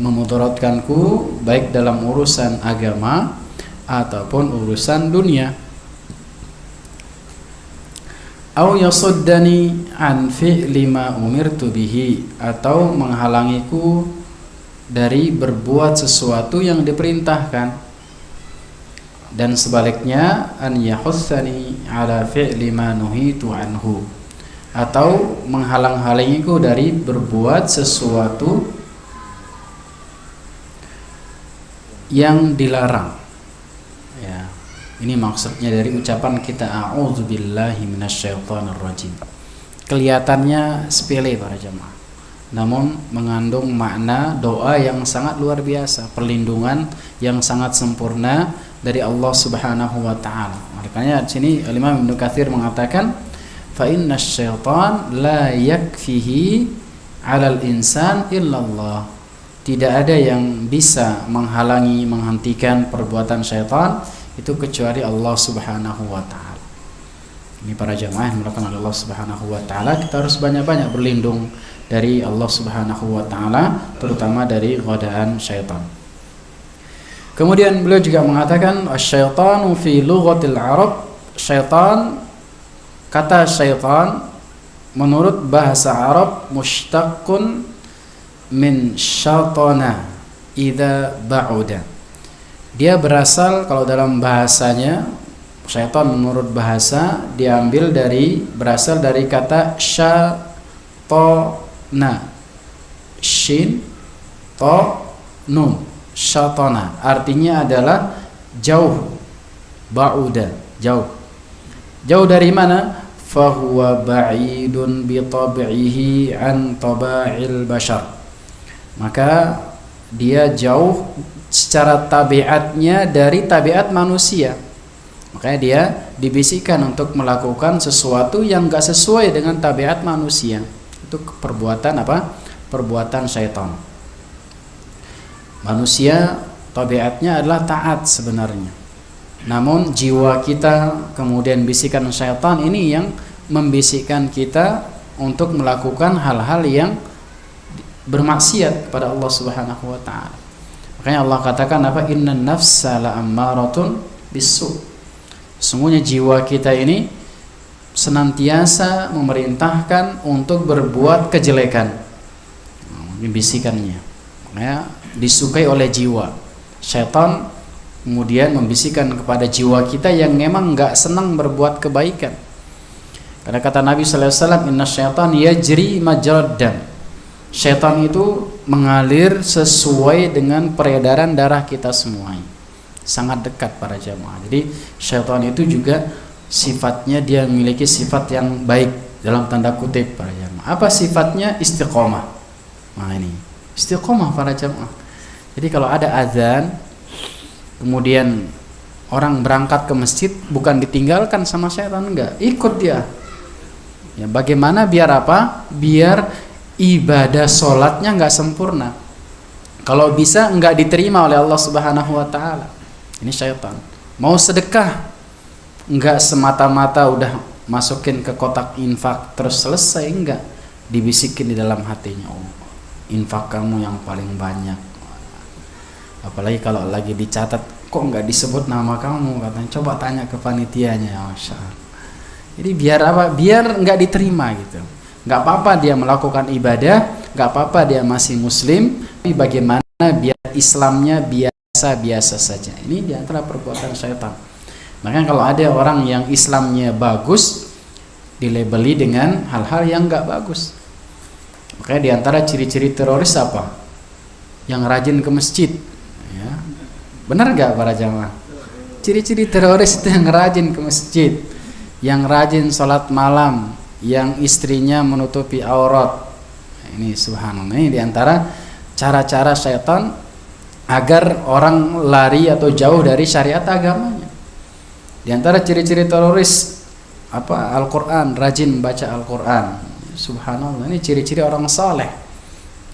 C: memudaratkanku baik dalam urusan agama ataupun urusan dunia. Au yasuddani an fi'li ma umirtu bihi, atau menghalangiku dari berbuat sesuatu yang diperintahkan. Dan sebaliknya, an yahussani ala fi'li ma nuhitu anhu, atau menghalang-halangiku dari berbuat sesuatu yang dilarang. Ya, ini maksudnya dari ucapan kita a'udzubillahi minasyaitonir rajim. Kelihatannya sepele para jemaah, namun mengandung makna doa yang sangat luar biasa, perlindungan yang sangat sempurna dari Allah Subhanahu wa taala. Makanya di sini Imam Ibnu Katsir mengatakan, fa inna syaitan la yakfihi 'alal insan illallah. Tidak ada yang bisa menghalangi, menghentikan perbuatan syaitan itu kecuali Allah Subhanahu wa taala. Ini para jamaah yang melakukan oleh Allah Subhanahu wa taala, kita harus banyak-banyak berlindung dari Allah Subhanahu wa taala, terutama dari godaan syaitan. Kemudian beliau juga mengatakan, asyaitanu fi lughatil Arab, syaitan, kata syaitan menurut bahasa Arab mushtaqun min syatana idza ba'uda. Dia berasal, kalau dalam bahasanya syaitan menurut bahasa berasal dari kata syatana, shin to nun, syatana artinya adalah jauh, ba'uda jauh. Jauh dari mana? Fahuwa ba'idun bi tab'ihi an taba'il bashar. Maka dia jauh secara tabiatnya dari tabiat manusia. Makanya dia dibisikkan untuk melakukan sesuatu yang gak sesuai dengan tabiat manusia. Itu perbuatan apa? Perbuatan syaitan. Manusia tabiatnya adalah taat sebenarnya. Namun jiwa kita, kemudian bisikan syaitan ini yang membisikkan kita untuk melakukan hal-hal yang bermaksiat kepada Allah Subhanahu wa taala. Makanya Allah katakan apa? Innan nafsa la'ammaratun bisu. Sesungguhnya jiwa kita ini senantiasa memerintahkan untuk berbuat kejelekan. Ini bisikannya. Makanya disukai oleh jiwa. Syaitan kemudian membisikkan kepada jiwa kita yang memang enggak senang berbuat kebaikan. Karena kata Nabi sallallahu alaihi wasallam, inna syaitan yajri majrad dam. Syaitan itu mengalir sesuai dengan peredaran darah kita semua. Sangat dekat para jamaah. Jadi syaitan itu juga sifatnya, dia memiliki sifat yang baik dalam tanda kutip para jamaah. Apa sifatnya? Istiqomah. Nah ini istiqomah para jamaah. Jadi kalau ada azan, kemudian orang berangkat ke masjid, bukan ditinggalkan sama syaitan, enggak, ikut dia. Ya, bagaimana biar apa? Biar ibadah sholatnya enggak sempurna. Kalau bisa enggak diterima oleh Allah Subhanahu wa taala. Ini syaitan. Mau sedekah, enggak semata-mata udah masukin ke kotak infak terus selesai, enggak. Dibisikin di dalam hatinya, oh, infak kamu yang paling banyak. Apalagi kalau lagi dicatat, kok nggak disebut nama kamu, katanya coba tanya ke panitianya. Masya Allah. Jadi biar apa? Biar nggak diterima gitu. Nggak apa-apa dia melakukan ibadah, nggak apa-apa dia masih muslim, tapi bagaimana biar Islamnya biasa-biasa saja. Ini diantara perbuatan syaitan. Makanya kalau ada orang yang Islamnya bagus, dilabeli dengan hal-hal yang nggak bagus. Makanya diantara ciri-ciri teroris apa? Yang rajin ke masjid. Ya. Benar nggak para jamaah? Ciri-ciri teroris itu yang rajin ke masjid, yang rajin sholat malam, yang istrinya menutupi aurat. Ini subhanallah, ini diantara cara-cara syaitan agar orang lari atau jauh dari syariat agamanya. Diantara ciri-ciri teroris apa? Al-Quran, rajin baca Al-Quran. Subhanallah, ini ciri-ciri orang saleh.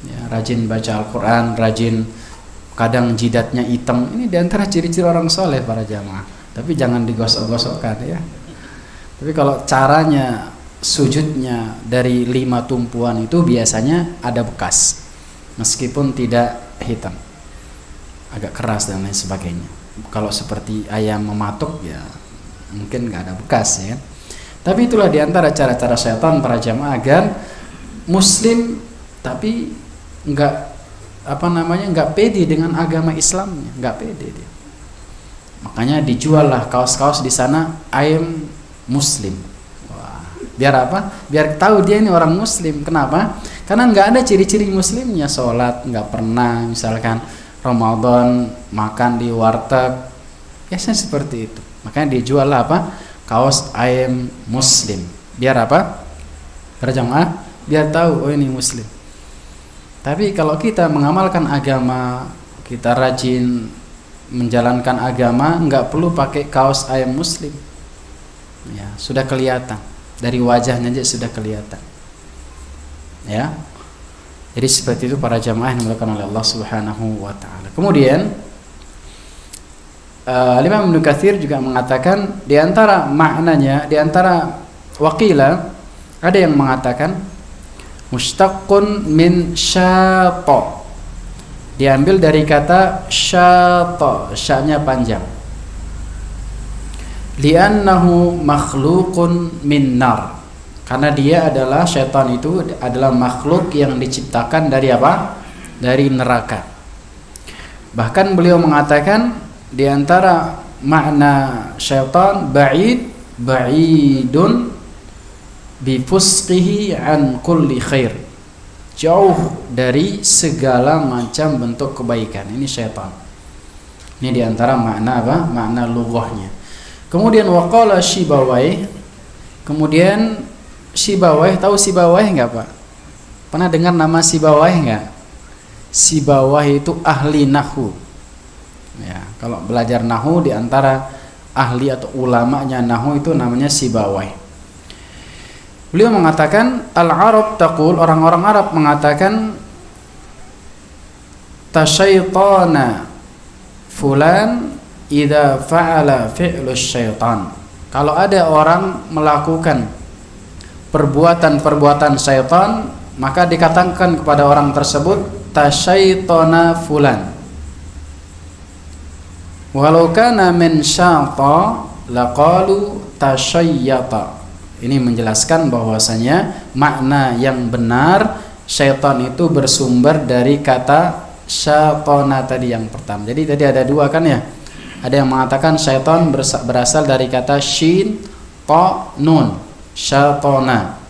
C: Ya, rajin baca Al-Quran, rajin, kadang jidatnya hitam. Ini diantara ciri-ciri orang saleh para jamaah. Tapi jangan digosok-gosokkan ya. Tapi kalau caranya sujudnya dari 5 tumpuan itu biasanya ada bekas, meskipun tidak hitam, agak keras dan lain sebagainya. Kalau seperti ayam mematuk ya mungkin nggak ada bekas ya. Tapi itulah diantara cara-cara syaitan para jamaah agar muslim tapi nggak pede dengan agama Islamnya, nggak pede dia. Makanya dijuallah kaos-kaos di sana I am Muslim. Wah, biar apa? Biar tahu dia ini orang Muslim. Kenapa? Karena nggak ada ciri-ciri Muslimnya. Sholat nggak pernah, misalkan Ramadan makan di warteg, biasanya seperti itu. Makanya dijual apa? Kaos I am Muslim. Biar apa? Para jamaah biar tahu, oh ini Muslim. Tapi kalau kita mengamalkan agama, kita rajin menjalankan agama, nggak perlu pakai kaos I am Muslim. Ya, sudah kelihatan dari wajahnya aja sudah kelihatan. Ya. Jadi seperti itu para jamaah yang dimuliakan oleh Allah Subhanahu wa taala. Kemudian Imam Ibnu Katsir juga mengatakan di antara maknanya, di antara waqila ada yang mengatakan mustaqqun min syata. Diambil dari kata syata, sya-nya panjang. Li'annahu makhluqun min nar. Karena dia adalah, syaitan itu adalah makhluk yang diciptakan dari apa? Dari neraka. Bahkan beliau mengatakan di antara makna syaitan ba'idun bifusqihi an kulli khair. Jauh dari segala macam bentuk kebaikan. Ini syaitan. Ini di antara makna apa? Makna lughahnya. Kemudian waqala Sibawayh. Kemudian Sibawayh, tahu Sibawayh enggak, Pak? Pernah dengar nama Sibawayh enggak? Sibawayh itu ahli nahwu. Ya, kalau belajar nahwu di antara ahli atau ulamanya nahwu itu namanya Sibawayh. Beliau mengatakan al-Arab taqul, orang-orang Arab mengatakan tasyaitana fulan idza fa'ala fi'lus syaitan. Kalau ada orang melakukan perbuatan-perbuatan syaitan, maka dikatakan kepada orang tersebut tasyaitana fulan. Walau kana min syata laqalu tasyayyata. Ini menjelaskan bahwasanya makna yang benar syaitan itu bersumber dari kata syaitana tadi yang pertama. Jadi tadi ada dua kan ya. Ada yang mengatakan syaitan berasal dari kata shin ta nun, syaitana.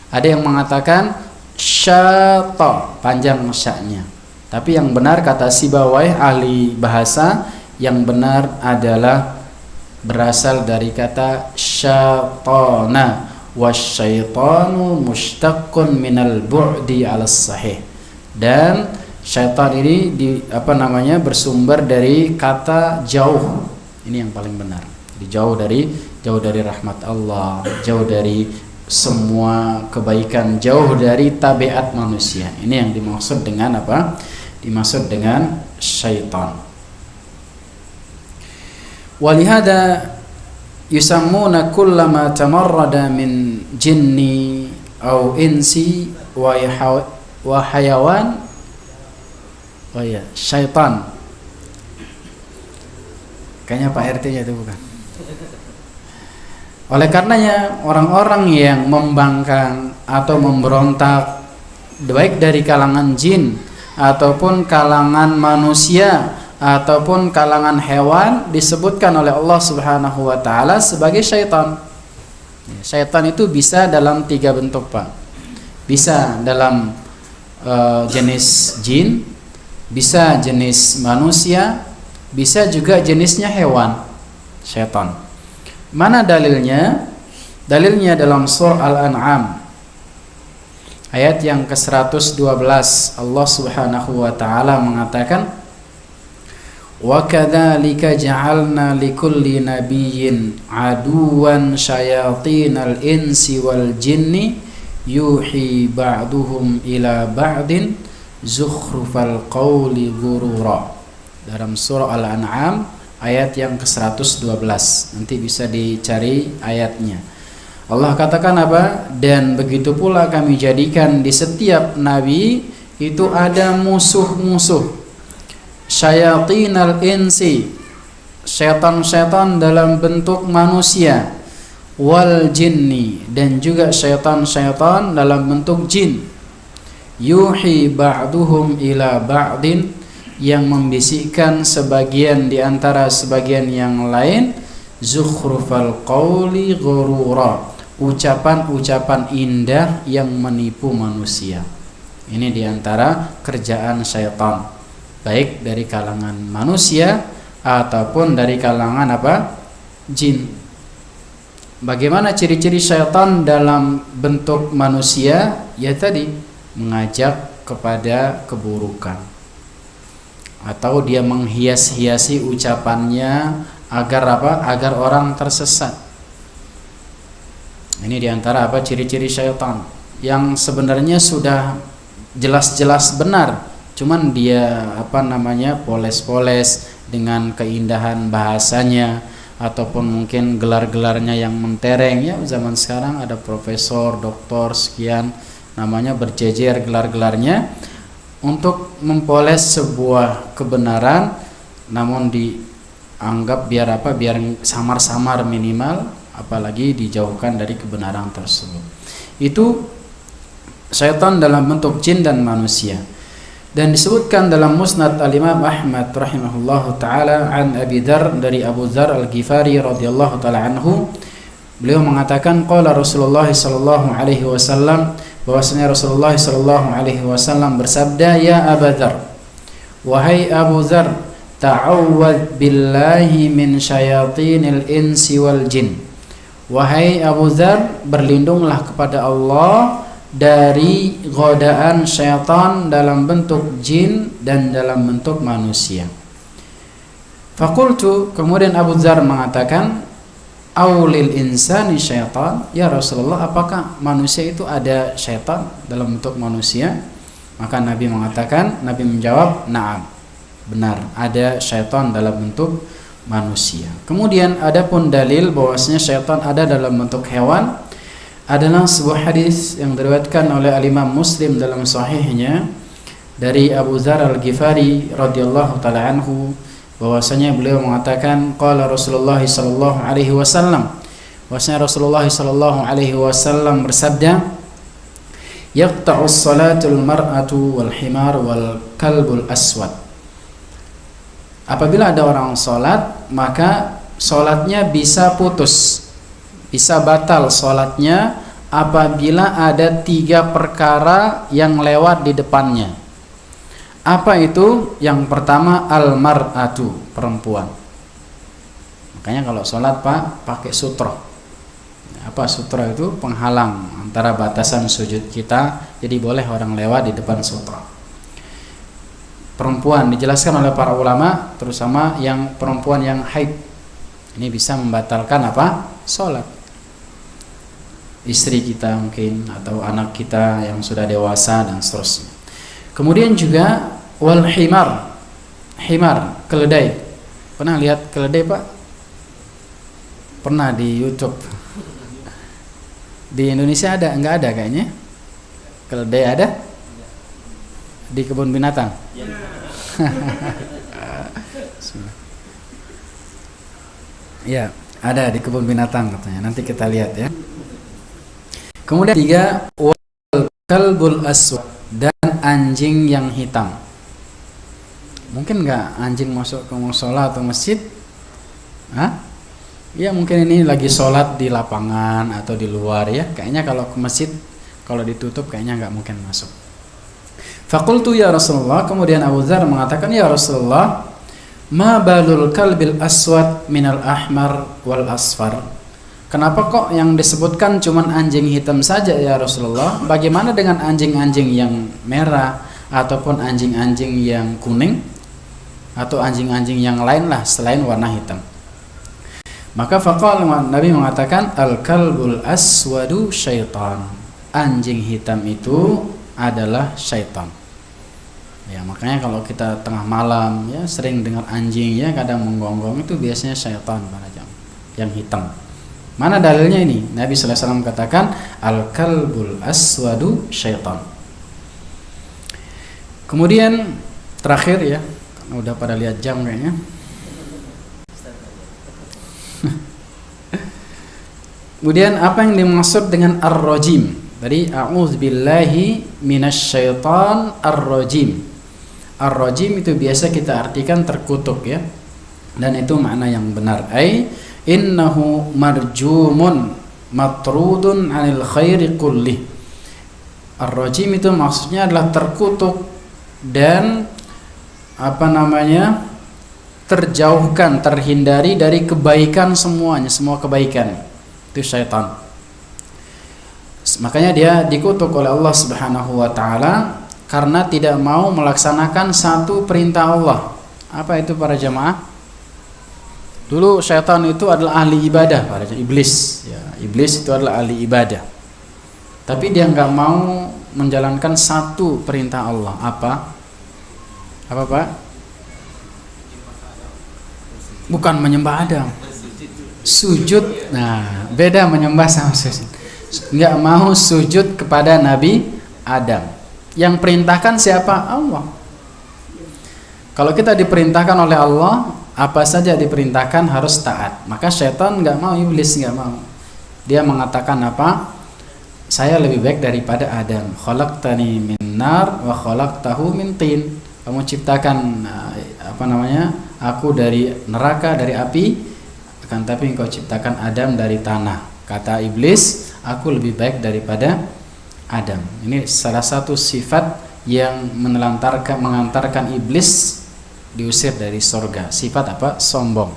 C: Ada yang mengatakan syata, panjang sya-nya. Tapi yang benar kata Sibawayh ahli bahasa, yang benar adalah berasal dari kata syaitana, wasyaitanu mustaqqun minal bu'di 'alas sahih. Dan syaitan ini bersumber dari kata jauh. Ini yang paling benar. Jauh dari rahmat Allah, jauh dari semua kebaikan, jauh dari tabiat manusia. Ini yang dimaksud dengan apa? Dimaksud dengan syaitan. Walihada yusammuna kullama tamarrada min jinni aw insi wa hayawan syaitan. Kayaknya Pak RT-nya itu bukan. Oleh karenanya orang-orang yang membangkang atau memberontak baik dari kalangan jin ataupun kalangan manusia ataupun kalangan hewan disebutkan oleh Allah Subhanahu wa taala sebagai syaitan. Syaitan itu bisa dalam 3 bentuk, Pak. Bisa dalam jenis jin, bisa jenis manusia, bisa juga jenisnya hewan. Syaitan. Mana dalilnya? Dalilnya dalam surah Al-An'am ayat yang ke-112. Allah Subhanahu wa taala mengatakan, "Wa kadzalika ja'alna likulli nabiyyin aduwan syayatinal insi wal jinni yuhi ba'duhum ila ba'din zukhrufal qawli ghurura." Dalam surah Al-An'am ayat yang ke-112. Nanti bisa dicari ayatnya. Allah katakan apa? Dan begitu pula kami jadikan di setiap nabi itu ada musuh-musuh. Syayatinal insi, syaitan-syaitan dalam bentuk manusia, wal jinni, dan juga syaitan-syaitan dalam bentuk jin. Yuhi ba'duhum ila ba'din, yang membisikkan sebagian di antara sebagian yang lain, zukhrufal qawli ghurura, ucapan-ucapan indah yang menipu manusia. Ini di antara kerjaan syaitan, baik dari kalangan manusia ataupun dari kalangan apa? Jin. Bagaimana ciri-ciri syaitan dalam bentuk manusia? Ya tadi, mengajak kepada keburukan, atau dia menghias-hiasi ucapannya agar apa? Agar orang tersesat. Ini diantara apa? Ciri-ciri syaitan yang sebenarnya sudah jelas-jelas benar, cuman dia apa namanya? Poles-poles dengan keindahan bahasanya ataupun mungkin gelar-gelarnya yang mentereng. Ya, zaman sekarang ada profesor, doktor sekian, namanya berjejer gelar-gelarnya untuk mempoles sebuah kebenaran, namun dianggap biar apa? Biar samar-samar minimal, apalagi dijauhkan dari kebenaran tersebut. Itu syaitan dalam bentuk jin dan manusia. Dan disebutkan dalam Musnad Al-Imam Ahmad rahimahullahu taala an Abi Dzar, dari Abu Dzar Al-Ghifari radhiyallahu taala anhu, beliau mengatakan qala Rasulullah sallallahu alaihi wasallam, bahwasanya Rasulullah sallallahu alaihi wasallam bersabda, "Ya Abu Dzar, wahai Abu Dzar, ta'awwadz billahi min syayatinil insi wal jin." Wahai Abu Dzar, berlindunglah kepada Allah dari godaan syaitan dalam bentuk jin dan dalam bentuk manusia. Faqultu, kemudian Abu Dzar mengatakan, "Aulil insani syaitan?" Ya Rasulullah, apakah manusia itu ada syaitan dalam bentuk manusia? Maka Nabi mengatakan, Nabi menjawab, "Na'am." Benar, ada syaitan dalam bentuk manusia. Kemudian adapun dalil bahwasanya syaitan ada dalam bentuk hewan adalah sebuah hadis yang diriwayatkan oleh Al-Imam Muslim dalam sahihnya dari Abu Dzar Al-Ghifari radhiyallahu taala anhu, bahwasanya beliau mengatakan qala Rasulullah sallallahu alaihi wasallam, bahwasanya Rasulullah sallallahu alaihi wasallam bersabda, "Yaqta'us salatul mar'atu wal himar wal kalbul aswad." Apabila ada orang salat, maka salatnya bisa putus, bisa batal salatnya apabila ada 3 perkara yang lewat di depannya. Apa itu? Yang pertama, al-mar'atu, perempuan. Makanya kalau sholat Pak, pakai sutra. Apa sutra itu? Penghalang antara batasan sujud kita, jadi boleh orang lewat di depan sutra. Perempuan dijelaskan oleh para ulama, terutama yang perempuan yang haid. Ini bisa membatalkan apa? Sholat. Istri kita mungkin, atau anak kita yang sudah dewasa dan seterusnya. Kemudian juga wal himar, himar, keledai. Pernah lihat keledai Pak? Pernah di YouTube. Di Indonesia ada? Enggak ada kayaknya. Keledai ada? Di kebun binatang. Ya, ada di kebun binatang katanya. Nanti kita lihat ya. Kemudian 3, wal kalbul aswad, dan anjing yang hitam. Mungkin nggak anjing masuk ke musola atau masjid? Hah? Ya mungkin ini lagi sholat di lapangan atau di luar ya. Kayaknya kalau ke masjid, kalau ditutup kayaknya nggak mungkin masuk. Faqultu ya Rasulullah, kemudian Abu Dzar mengatakan, ya Rasulullah, ma balul kalbil aswad minal ahmar wal asfar. Kenapa kok yang disebutkan cuman anjing hitam saja ya Rasulullah? Bagaimana dengan anjing-anjing yang merah ataupun anjing-anjing yang kuning atau anjing-anjing yang lain lah selain warna hitam? Maka faqala, Nabi mengatakan, al kalbul aswadu syaitan. Anjing hitam itu adalah syaitan. Ya, makanya kalau kita tengah malam ya sering dengar anjing ya kadang menggonggong, itu biasanya syaitan pada jam yang hitam. Mana dalilnya ini? Nabi sallallahu alaihi wasallam katakan al-kalbul aswadu syaitan. Kemudian terakhir ya, karena udah pada lihat jam kayaknya. Kemudian apa yang dimaksud dengan ar-rajim? Tadi a'udzubillahi minasyaitan ar-rajim. Ar-rajim itu biasa kita artikan terkutuk ya. Dan itu makna yang benar. Ai innahu marjumun matrudun 'anil khairi kulli. Ar-rajim itu maksudnya adalah terkutuk dan terjauhkan, terhindari dari kebaikan semuanya, semua kebaikan. Itu syaitan. Makanya dia dikutuk oleh Allah Subhanahu wa taala karena tidak mau melaksanakan satu perintah Allah. Apa itu para jamaah? Dulu syaitan itu adalah ahli ibadah, para iblis. Ya, iblis itu adalah ahli ibadah. Tapi dia nggak mau menjalankan satu perintah Allah. Apa? Apa Pak? Bukan menyembah Adam. Sujud. Nah, beda menyembah sama sujud. Nggak mau sujud kepada Nabi Adam. Yang perintahkan siapa? Allah. Kalau kita diperintahkan oleh Allah, apa saja diperintahkan harus taat. Maka syaitan nggak mau, iblis nggak mau. Dia mengatakan apa? Saya lebih baik daripada Adam. Khalaqtani min nar wa khalaqtahu min tin. Kamu ciptakan aku dari neraka, dari api, akan tapi engkau ciptakan Adam dari tanah. Kata iblis, aku lebih baik daripada Adam. Ini salah satu sifat yang mengantarkan iblis diusir dari surga. Sifat apa? Sombong.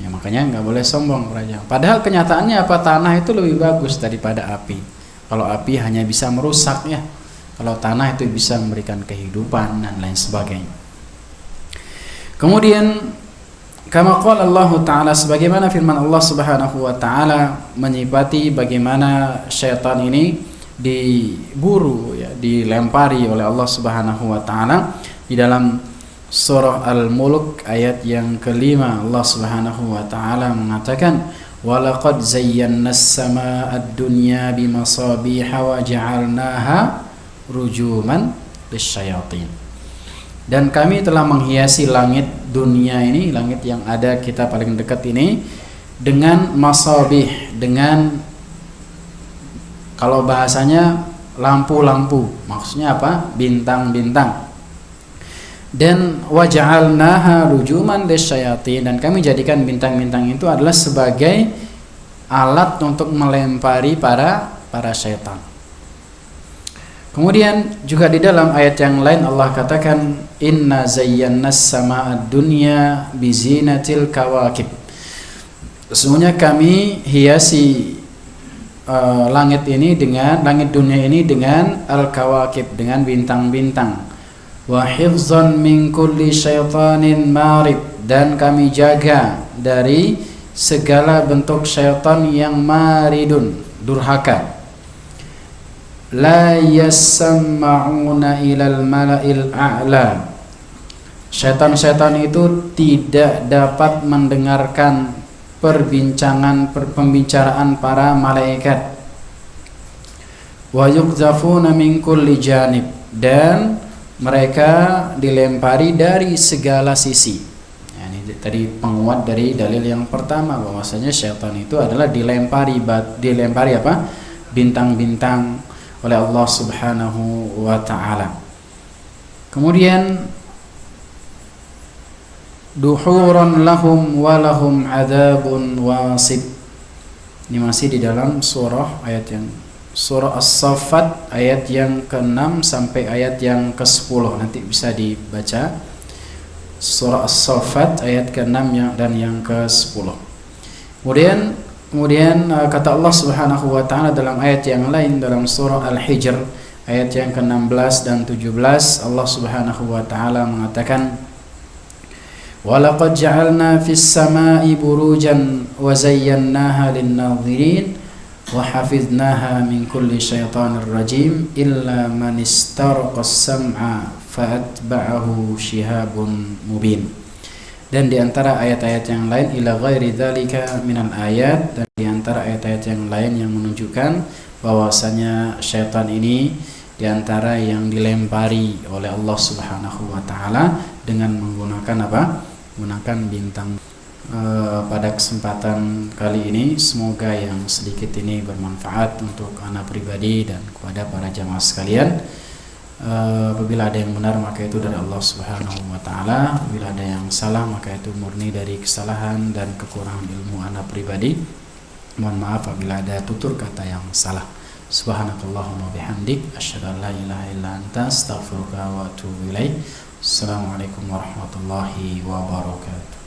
C: Ya, makanya nggak boleh sombong, Raja. Padahal kenyataannya apa? Tanah itu lebih bagus daripada api. Kalau api hanya bisa merusak ya. Kalau tanah itu bisa memberikan kehidupan dan lain sebagainya. Kemudian kama qala Allah Ta'ala, sebagaimana firman Allah Subhanahu wa Ta'ala menyifati bagaimana syaitan ini diburu ya, dilempari oleh Allah Subhanahu wa Ta'ala di dalam surah Al-Mulk ayat yang kelima. Allah Subhanahu wa Ta'ala mengatakan, walaqad zayyana as-samaa'a ad-dunya bimasabiha wa ja'alnaha rujuman lisyayatin. Dan kami telah menghiasi langit dunia ini, langit yang ada kita paling dekat ini, dengan masabih, dengan kalau bahasanya lampu-lampu, maksudnya apa? Bintang-bintang. Dan waja'alnaha rujuman lisyayatin, dan kami jadikan bintang-bintang itu adalah sebagai alat untuk melempari para syaitan. Kemudian juga di dalam ayat yang lain Allah katakan, inna zayyana as-samaa'a ad-dunya bizinatil kawakib. Sesungguhnya kami hiasi langit dunia ini dengan al-kawakib, dengan bintang-bintang. Wa hifzan min kulli syaitanin marid, dan kami jaga dari segala bentuk syaitan yang maridun, durhaka. La yasma'una ilal mala'il a'la. Syaitan-syaitan itu tidak dapat mendengarkan pembicaraan para malaikat. Wa yuqzafuna min kulli janib, dan mereka dilempari dari segala sisi. Yani tadi penguat dari dalil yang pertama bahwasanya syaitan itu adalah dilempari apa? Bintang-bintang oleh Allah Subhanahu wa taala. Kemudian duhuran lahum wa lahum adzabun wasib. Ini masih di dalam surah As-Saffat ayat yang ke-6 sampai ayat yang ke-10. Nanti bisa dibaca surah As-Saffat ayat ke-6 dan yang ke-10. Kemudian kata Allah Subhanahu wa taala dalam ayat yang lain dalam surah Al-Hijr ayat yang ke-16 dan 17, Allah Subhanahu wa taala mengatakan, "Walaqad ja'alna fis sama'i burujan wa zayyannaha lin-nadhirin wa hafiznaha min kulli syaitanir rajim illa man istaraqas sam'a fa'atba'ahu shihabun mubin." Dan di antara ayat-ayat yang lain, ila ghairi dzalika minal ayat, dan di antara ayat-ayat yang lain yang menunjukkan bahwasanya syaitan ini di antara yang dilempari oleh Allah Subhanahu wa taala dengan menggunakan apa? Menggunakan bintang. Pada kesempatan kali ini semoga yang sedikit ini bermanfaat untuk ana pribadi dan kepada para jamaah sekalian. Apabila ada yang benar maka itu dari Allah Subhanahu wa taala, apabila ada yang salah maka itu murni dari kesalahan dan kekurangan ilmu ana pribadi. Mohon maaf apabila ada tutur kata yang salah. Subhanakallahumma bihamdik asyhadu an la ilaha illa anta astaghfiruka wa atubu ilaik. Assalamualaikum warahmatullahi wabarakatuh.